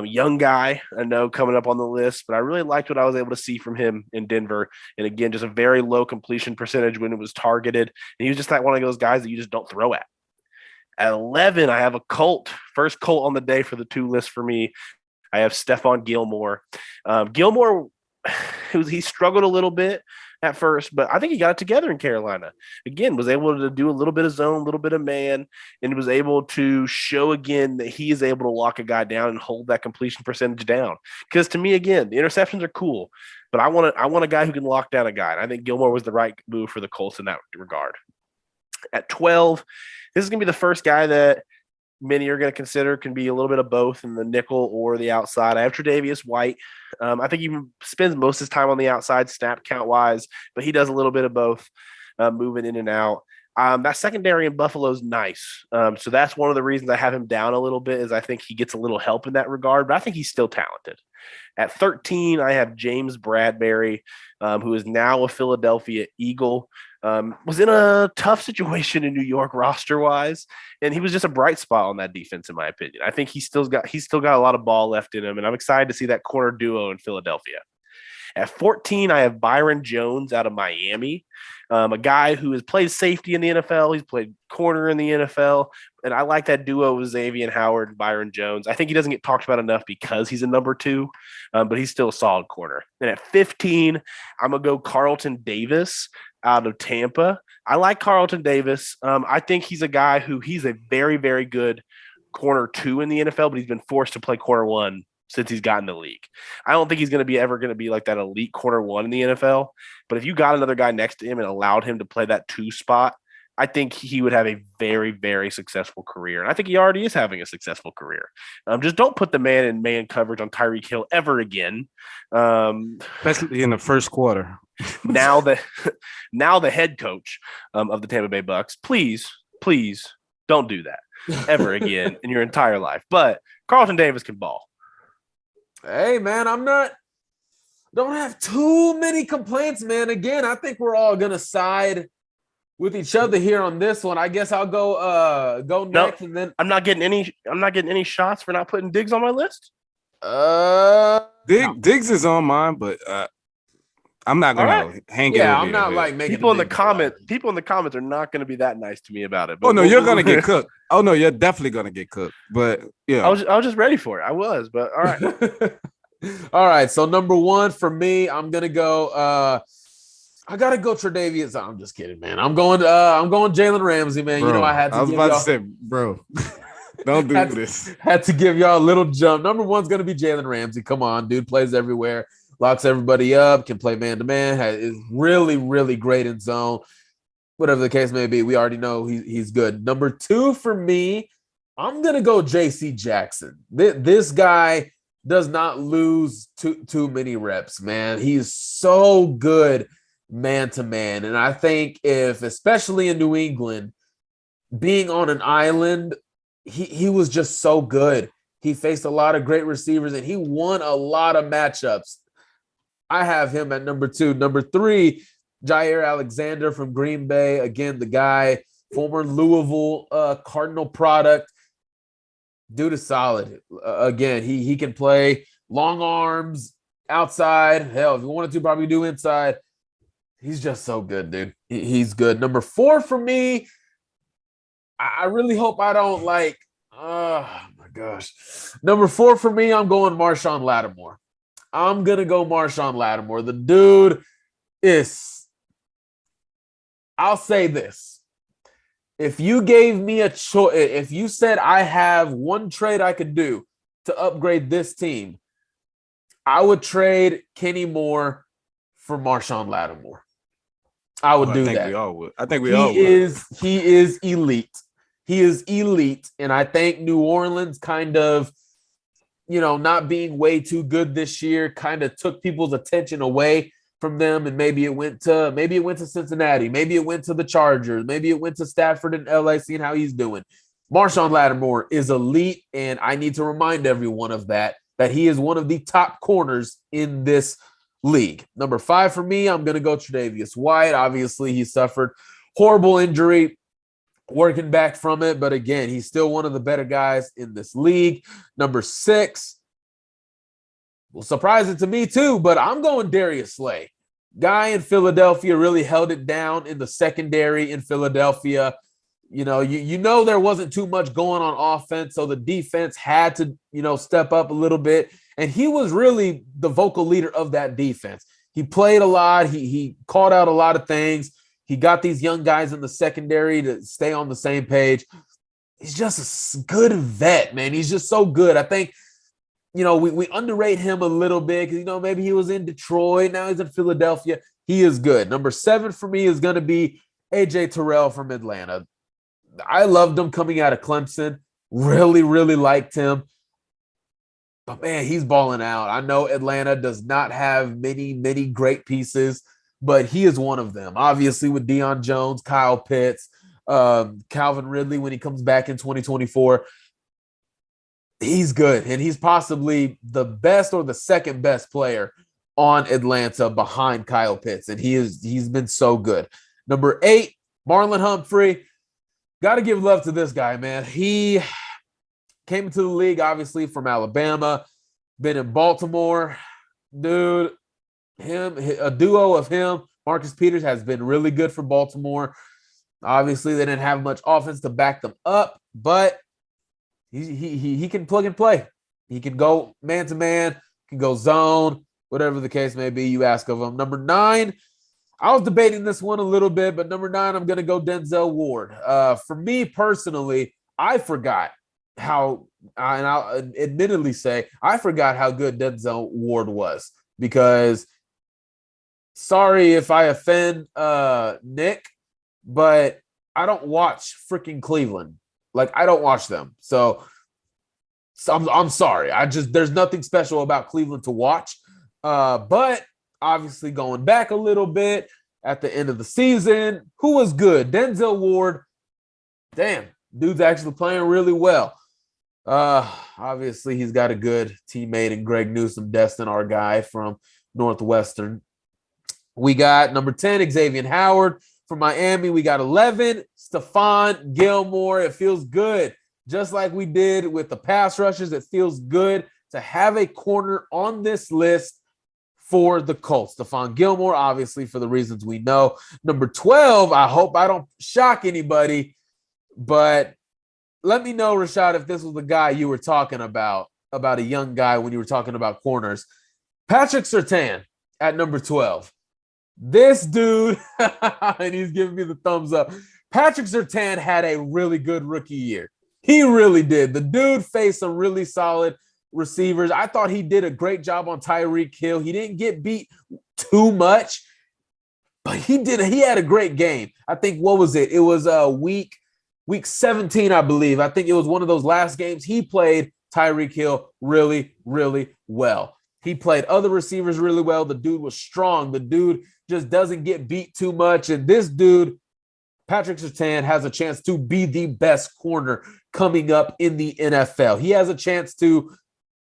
[SPEAKER 4] Young guy, I know, coming up on the list, but I really liked what I was able to see from him in Denver. And again, just a very low completion percentage when it was targeted. And he was just like one of those guys that you just don't throw at. At 11, I have a Colt, first Colt on the day for the 2 lists for me. I have Stephon Gilmore. Gilmore, he struggled a little bit at first, but I think he got it together in Carolina. Again, was able to do a little bit of zone, a little bit of man, and was able to show again that he is able to lock a guy down and hold that completion percentage down. Because to me, again, the interceptions are cool, but I want a guy who can lock down a guy. And I think Gilmore was the right move for the Colts in that regard. At 12, this is going to be the first guy that many are going to consider can be a little bit of both in the nickel or the outside. I have Tre'Davious White. I think he spends most of his time on the outside, snap count wise, but he does a little bit of both, moving in and out. That secondary in Buffalo is nice. So that's one of the reasons I have him down a little bit, is I think he gets a little help in that regard, but I think he's still talented. At 13, I have James Bradberry, who is now a Philadelphia Eagle. Was in a tough situation in New York roster-wise, and he was just a bright spot on that defense, in my opinion. I think he's still got a lot of ball left in him, and I'm excited to see that corner duo in Philadelphia. At 14, I have Byron Jones out of Miami, a guy who has played safety in the NFL. He's played corner in the NFL, and I like that duo with Zavian Howard and Byron Jones. I think he doesn't get talked about enough because he's a number 2, but he's still a solid corner. And at 15, I'm going to go Carlton Davis out of Tampa. I like Carlton Davis. I think he's a guy he's a very, very good corner 2 in the NFL, but he's been forced to play corner 1 since he's gotten the league. I don't think he's ever going to be like that elite corner 1 in the NFL, but if you got another guy next to him and allowed him to play that 2 spot, I think he would have a very, very successful career. And I think he already is having a successful career. Just don't put the man in man coverage on Tyrik Hill ever again.
[SPEAKER 3] Especially in the first quarter.
[SPEAKER 4] now the head coach of the Tampa Bay Bucks, please don't do that ever again in your entire life. But Carlton Davis can ball.
[SPEAKER 2] Hey, man, don't have too many complaints, man. Again, I think we're all going to side with each other here on this one. I guess I'll go next, and then
[SPEAKER 4] I'm not getting any shots for not putting Diggs on my list.
[SPEAKER 3] Diggs is on mine, but I'm not gonna hang it.
[SPEAKER 2] Yeah, I'm not like making
[SPEAKER 4] people in the comments are not gonna be that nice to me about it.
[SPEAKER 3] But no, you're gonna get cooked. Oh no, you're definitely gonna get cooked. But yeah,
[SPEAKER 4] I was just ready for it. I was, but all right.
[SPEAKER 2] All right. So number 1 for me, I'm gonna go. I gotta go Tre'Davious. I'm just kidding, man. I'm going Jaylen Ramsey, man.
[SPEAKER 3] Bro,
[SPEAKER 2] you know I had to.
[SPEAKER 3] I was about to say, bro, don't do this.
[SPEAKER 2] Had to give y'all a little jump. Number 1's gonna be Jaylen Ramsey. Come on, dude, plays everywhere. Locks everybody up, can play man-to-man, is really, really great in zone. Whatever the case may be, we already know he's good. Number 2 for me, I'm going to go J.C. Jackson. This guy does not lose too many reps, man. He's so good man-to-man. And I think especially in New England, being on an island, he was just so good. He faced a lot of great receivers, and he won a lot of matchups. I have him at number 2. Number 3, Jael Alexander from Green Bay. Again, the guy, former Louisville Cardinal product. Dude is solid. Again, he can play long arms, outside. Hell, if you wanted to, probably do inside. He's just so good, dude. He's good. Number 4 for me, I really hope I don't oh, my gosh. Number 4 for me, I'm going Marshawn Lattimore. I'm going to go Marshawn Lattimore. The dude is, I'll say this. If you gave me a choice, if you said I have one trade I could do to upgrade this team, I would trade Kenny Moore for Marshawn Lattimore. I would do that. I think we all would. I think we all would. He is elite. He is elite. And I think New Orleans kind of, not being way too good this year kind of took people's attention away from them, and maybe it went to Cincinnati, maybe it went to the Chargers, maybe it went to Stafford and LA, seeing how he's doing. Marshawn Lattimore is elite, and I need to remind everyone of that he is one of the top corners in this league. Number 5 for me, I'm going to go Tre'Davious White. Obviously, he suffered horrible injury, working back from it, but again, he's still one of the better guys in this league. Number 6, well, surprising to me too, but I'm going Darius Slay. Guy in Philadelphia really held it down in the secondary in Philadelphia. You know there wasn't too much going on offense, so the defense had to, step up a little bit, and he was really the vocal leader of that defense. He played a lot. He called out a lot of things. He got these young guys in the secondary to stay on the same page. He's just a good vet, man. He's just so good. I think, we underrate him a little bit because, maybe he was in Detroit. Now he's in Philadelphia. He is good. Number 7 for me is going to be Is Aj Tyrell from Atlanta. I loved him coming out of Clemson. Really, really liked him. But, man, he's balling out. I know Atlanta does not have many, many great pieces, but he is one of them. Obviously, with Deion Jones, Kyle Pitts, Calvin Ridley when he comes back in 2024, he's good. And he's possibly the best or the second best player on Atlanta behind Kyle Pitts. And he's been so good. Number 8, Marlon Humphrey. Got to give love to this guy, man. He came into the league, obviously, from Alabama, been in Baltimore. Dude, a duo of him, Marcus Peters, has been really good for Baltimore. Obviously, they didn't have much offense to back them up, but he can plug and play. He can go man-to-man, can go zone, whatever the case may be you ask of him. Number 9, I was debating this one a little bit, but number 9, I'm going to go Denzel Ward. For me personally, I forgot how, and I'll admittedly say, I forgot how good Denzel Ward was because, sorry if I offend Nick, but I don't watch freaking Cleveland. Like, I don't watch them. So I'm sorry. There's nothing special about Cleveland to watch. But obviously going back a little bit at the end of the season, who was good? Denzel Ward. Damn, dude's actually playing really well. Obviously he's got a good teammate in Greg Newsome, Destin, our guy from Northwestern. We got number 10, Zavian Howard from Miami. We got 11, Stephon Gilmore. It feels good. Just like we did with the pass rushers, it feels good to have a corner on this list for the Colts. Stephon Gilmore, obviously, for the reasons we know. Number 12, I hope I don't shock anybody, but let me know, Rashad, if this was the guy you were talking about a young guy when you were talking about corners. Patrick Surtain at number 12. This dude, and he's giving me the thumbs up. Patrick Surtain had a really good rookie year. He really did. The dude faced some really solid receivers. I thought he did a great job on Tyrik Hill. He didn't get beat too much, but he had a great game. I think, what was it? It was week 17, I believe. I think it was one of those last games. He played Tyrik Hill really, really well. He played other receivers really well. The dude was strong. The dude just doesn't get beat too much. And this dude, Patrick Surtain, has a chance to be the best corner coming up in the NFL. He has a chance to,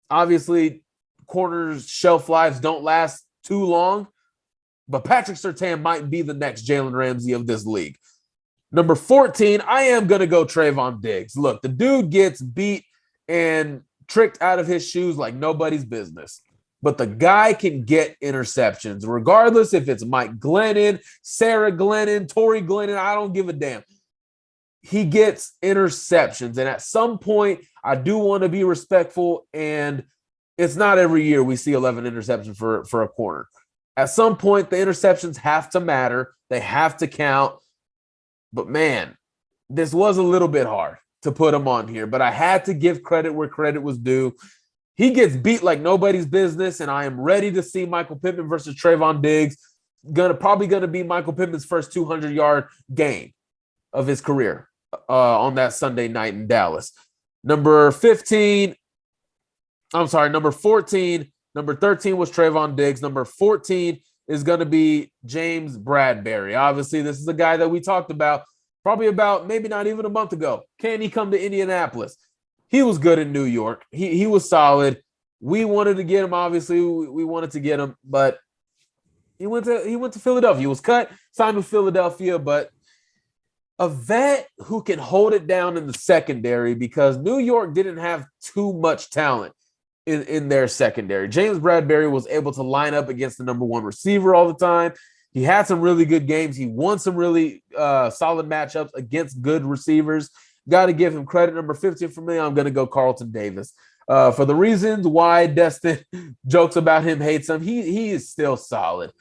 [SPEAKER 2] obviously, corners' shelf lives don't last too long, but Patrick Surtain might be the next Jaylen Ramsey of this league. Number 14, I am going to go Stefan Diggs. Look, the dude gets beat and tricked out of his shoes like nobody's business. But the guy can get interceptions, regardless if it's Mike Glennon, Sarah Glennon, Tori Glennon, I don't give a damn. He gets interceptions. And at some point, I do want to be respectful, and it's not every year we see 11 interceptions for a corner. At some point, the interceptions have to matter. They have to count. But, man, this was a little bit hard to put him on here, but I had to give credit where credit was due. He gets beat like nobody's business, and I am ready to see Michael Pittman versus Stefan Diggs. Probably going to be Michael Pittman's first 200-yard game of his career on that Sunday night in Dallas. Number 14. Number 13 was Stefan Diggs. Number 14 is going to be James Bradberry. Obviously, this is a guy that we talked about maybe not even a month ago. Can he come to Indianapolis? He was good in New York. He was solid. We wanted to get him. Obviously, we wanted to get him, but he went to Philadelphia. He was cut, signed with Philadelphia, but a vet who can hold it down in the secondary because New York didn't have too much talent in their secondary. James Bradberry was able to line up against the number one receiver all the time. He had some really good games. He won some really solid matchups against good receivers. Got to give him credit. Number 15 for me, I'm going to go Carlton Davis. For the reasons why Destin jokes about him, hates him, he is still solid.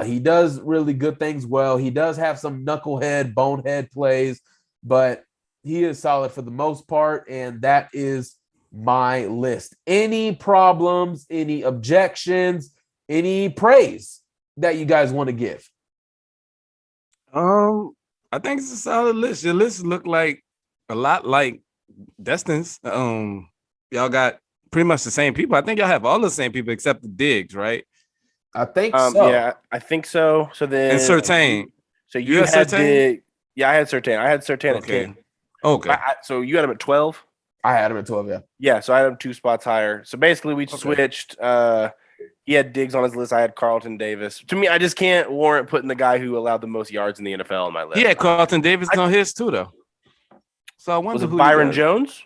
[SPEAKER 2] He does really good things well. He does have some knucklehead, bonehead plays, but he is solid for the most part, and that is my list. Any problems, any objections, any praise that you guys want to give?
[SPEAKER 3] I think it's a solid list. Your list look like a lot like Destin's. Y'all got pretty much the same people. I think y'all have all the same people except the Diggs, right?
[SPEAKER 2] I think so.
[SPEAKER 4] Yeah, I think so. So then
[SPEAKER 3] And Surtain.
[SPEAKER 4] So you had Diggs. Yeah, I had Surtain. I had Surtain at 10.
[SPEAKER 3] Okay.
[SPEAKER 4] So you had him at 12?
[SPEAKER 2] I had him at 12, yeah.
[SPEAKER 4] Yeah, so I had him 2 spots higher. So basically we switched. He had Diggs on his list. I had Carlton Davis. To me, I just can't warrant putting the guy who allowed the most yards in the NFL on my list.
[SPEAKER 3] He had Carlton Davis on his too, though. So I wonder
[SPEAKER 4] was it
[SPEAKER 3] who
[SPEAKER 4] Byron Jones?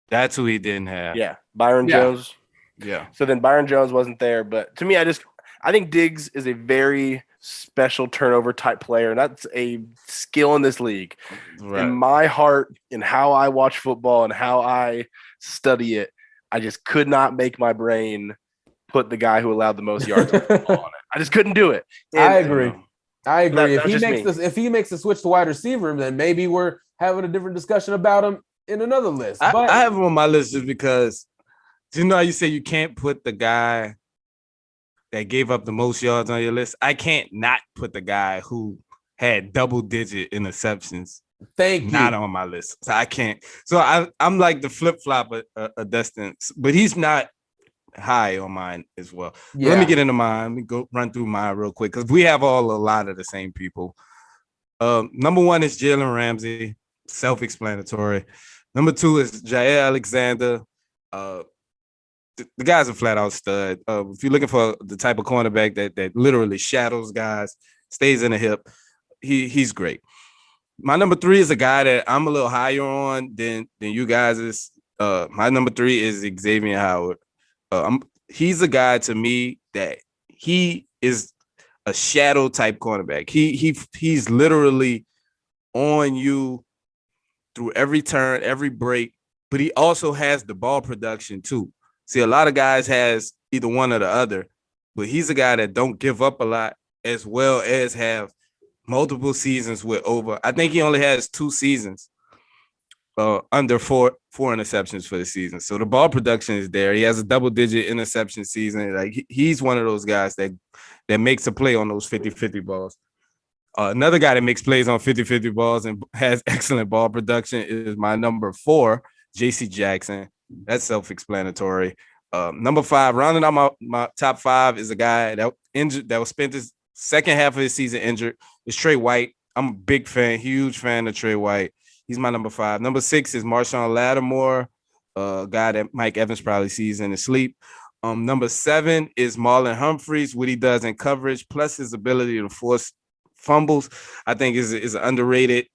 [SPEAKER 3] That's who he didn't have.
[SPEAKER 4] Yeah, Byron Jones.
[SPEAKER 3] Yeah.
[SPEAKER 4] So then Byron Jones wasn't there. But to me, I think Diggs is a very special turnover type player. And that's a skill in this league. Right. In my heart, in how I watch football and how I study it, I just could not make my brain put the guy who allowed the most yards on football on it. I just couldn't do it. And,
[SPEAKER 2] I agree.
[SPEAKER 4] If
[SPEAKER 2] he makes the switch to wide receiver, then maybe we're having a different discussion about him in another list.
[SPEAKER 3] I have him on my list just because, you know how you say you can't put the guy that gave up the most yards on your list? I can't not put the guy who had double-digit interceptions. Not on my list. So I can't. So I'm like the flip-flop of Destin, but he's not high on mine as well. Yeah. Let me get into mine. Let me go run through mine real quick because we have a lot of the same people. Number 1 is Jaylen Ramsey, self-explanatory. Number 2 is Jael Alexander. The guy's a flat-out stud. If you're looking for the type of cornerback that literally shadows guys, stays in the hip, he's great. My number 3 is a guy that I'm a little higher on than you guys is. My number 3 is Xavier Howard. He's a guy to me that he is a shadow type cornerback. He's literally on you through every turn, every break, but he also has the ball production too. See, a lot of guys has either one or the other, but he's a guy that don't give up a lot as well as have multiple seasons with over. I think he only has 2 seasons under four interceptions for the season. So the ball production is there. He has a double-digit interception season. Like he's one of those guys that makes a play on those 50-50 balls. Another guy that makes plays on 50-50 balls and has excellent ball production is my number 4, J.C. Jackson. That's self-explanatory. Number 5, rounding out my top 5 is a guy that injured, that was spent his second half of his season injured. It's Trey White. I'm a big fan, huge fan of Trey White. He's my number 5. Number 6 is Marshawn Lattimore, a guy that Mike Evans probably sees in his sleep. Number 7 is Marlon Humphreys, what he does in coverage, plus his ability to force fumbles, I think is an underrated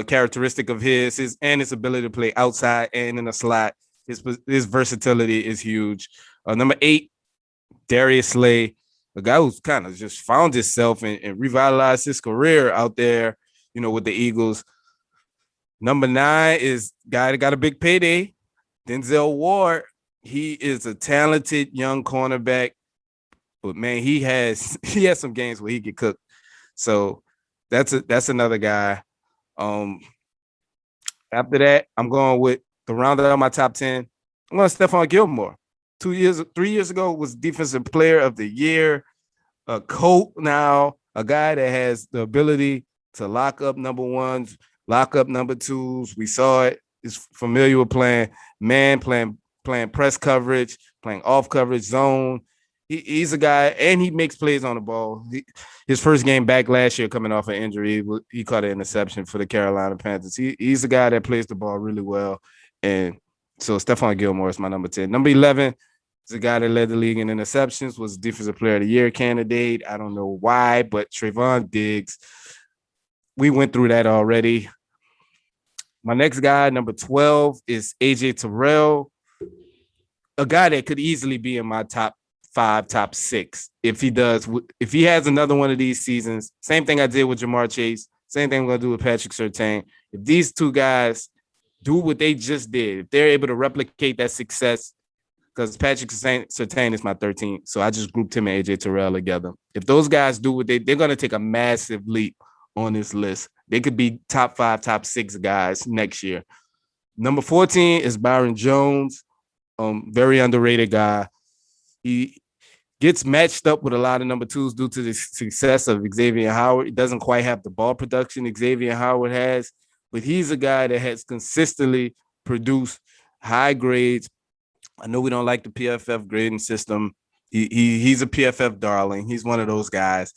[SPEAKER 3] characteristic of his ability to play outside and in the slot. His versatility is huge. Number 8, Darius Slay, a guy who's kind of just found himself and revitalized his career out there, with the Eagles. Number 9 is guy that got a big payday, Denzel Ward. He is a talented young cornerback, but man, he has some games where he get cooked. So that's another guy. After that, I'm going with the round out my top 10. I'm going to Stephon Gilmore. 3 years ago was Defensive Player of the Year. A Colt now, a guy that has the ability to lock up number 1s, lock up number 2s. We saw it. Is familiar with playing man, playing press coverage, playing off coverage zone. He's a guy, and he makes plays on the ball. His first game back last year, coming off an injury, he caught an interception for the Carolina Panthers. He's a guy that plays the ball really well, and so Stefan Gilmore is my number 10. Number 11 is a guy that led the league in interceptions, was Defensive Player of the Year candidate. I don't know why, but Stefan Diggs. We went through that already. My next guy, number 12, is Aj Tyrell, a guy that could easily be in my top 5, top 6 if he has another one of these seasons. Same thing I did with Jamar Chase. Same thing I'm going to do with Patrick Surtain. If these 2 guys do what they just did, if they're able to replicate that success, because Patrick Surtain is my 13th, so I just grouped him and AJ Tyrell together. If those guys do what they're going to take a massive leap on this list. They could be top 5, top 6 guys next year. Number 14 is Byron Jones, very underrated guy. He gets matched up with a lot of number 2s due to the success of Xavier Howard. He doesn't quite have the ball production Xavier Howard has, but he's a guy that has consistently produce high grades. I know we don't like the PFF grading system. He's a PFF darling. He's one of those guys.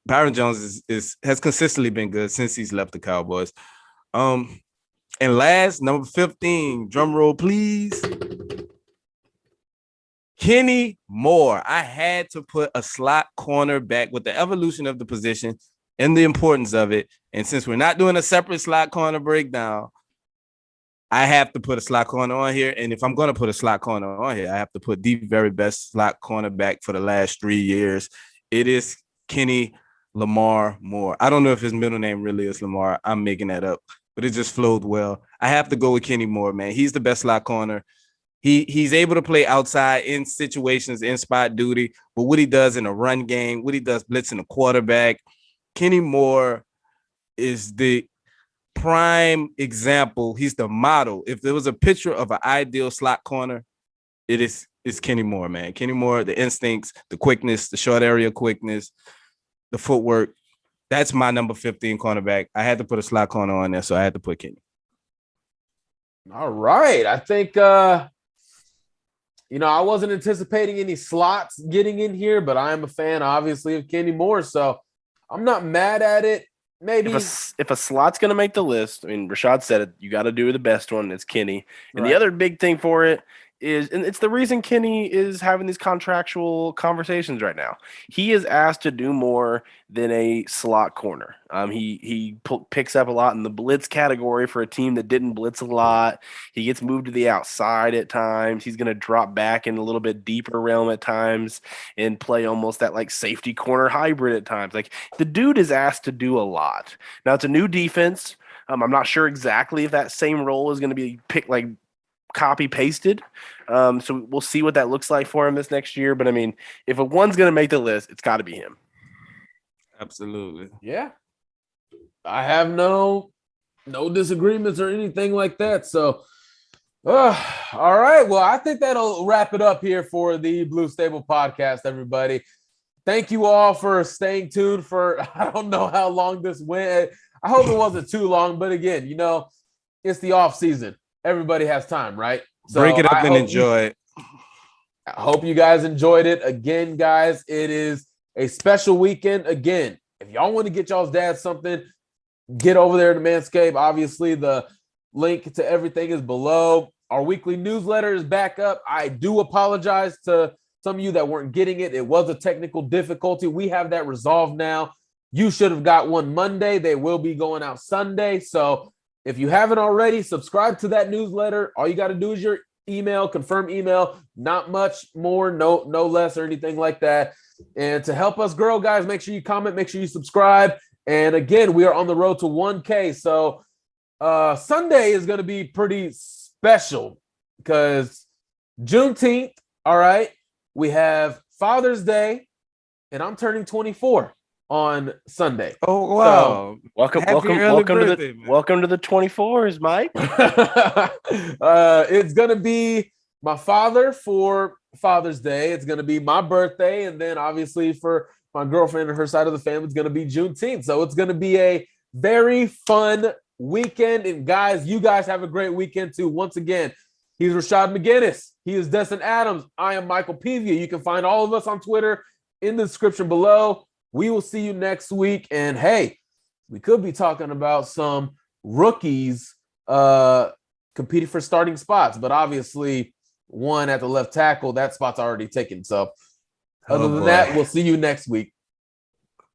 [SPEAKER 3] Byron Jones has consistently been good since he's left the Cowboys. And last, number 15, drum roll, please. Kenny Moore. I had to put a slot cornerback with the evolution of the position and the importance of it. And since we're not doing a separate slot corner breakdown, I have to put a slot corner on here. And if I'm going to put a slot corner on here, I have to put the very best slot cornerback for the last 3 years. It is Kenny Lamar Moore. I don't know if his middle name really is Lamar. I'm making that up, but it just flowed well. I have to go with Kenny Moore, man. He's the best slot corner. He's able to play outside in situations, in spot duty, but what he does in a run game, what he does blitzing the quarterback, Kenny Moore is the prime example. He's the model. If there was a picture of an ideal slot corner, it's Kenny Moore, man. Kenny Moore, the instincts, the quickness, the short area quickness, the footwork. That's my number 15 cornerback. I had to put a slot corner on there, so I had to put Kenny.
[SPEAKER 2] All right. I think I wasn't anticipating any slots getting in here, but I am a fan, obviously, of Kenny Moore, so I'm not mad at it. Maybe
[SPEAKER 4] if a slot's going to make the list, I mean, Rashad said it, you got to do the best one. It's Kenny. And
[SPEAKER 2] right.
[SPEAKER 4] The other big thing for it is, and it's the reason Kenny is having these contractual conversations right now. He is asked to do more than a slot corner. He picks up a lot in the blitz category for a team that didn't blitz a lot. He gets moved to the outside at times. He's going to drop back in a little bit deeper realm at times and play almost that like safety corner hybrid at times. Like the dude is asked to do a lot. Now it's a new defense. I'm not sure exactly if that same role is going to be picked like copy pasted. So we'll see what that looks like for him this next year. But I mean, if a one's going to make the list, it's got to be him.
[SPEAKER 3] Absolutely.
[SPEAKER 2] Yeah. I have no disagreements or anything like that. So, all right. Well, I think that'll wrap it up here for the Blue Stable podcast, everybody. Thank you all for staying tuned for, I don't know how long this went. I hope it wasn't too long, but again, it's the off season. Everybody has time, right? So
[SPEAKER 3] break it up and enjoy it.
[SPEAKER 2] I hope you guys enjoyed it. Again, guys, it is a special weekend. Again, if y'all want to get y'all's dad something, get over there to Manscaped. Obviously, the link to everything is below. Our weekly newsletter is back up. I do apologize to some of you that weren't getting it. It was a technical difficulty. We have that resolved now. You should have got one Monday. They will be going out Sunday. So if you haven't already, subscribe to that newsletter. All you got to do is your email, confirm email, not much more, no less or anything like that. And to help us grow, guys, make sure you comment, make sure you subscribe. And again, we are on the road to 1K. So Sunday is going to be pretty special because Juneteenth, all right, we have Father's Day, and I'm turning 24 on Sunday.
[SPEAKER 3] Oh, wow.
[SPEAKER 4] So, welcome to the 24s, Mike.
[SPEAKER 2] It's going to be my father for Father's Day. It's going to be my birthday. And then obviously for my girlfriend and her side of the family, it's going to be Juneteenth. So it's going to be a very fun weekend. And guys, you guys have a great weekend too. Once again, he's Rashad McGinnis. He is Destin Adams. I am Michael Pevia. You can find all of us on Twitter in the description below. We will see you next week. And hey, we could be talking about some rookies competing for starting spots, but obviously one at the left tackle, that spot's already taken. So other than that, we'll see you next week.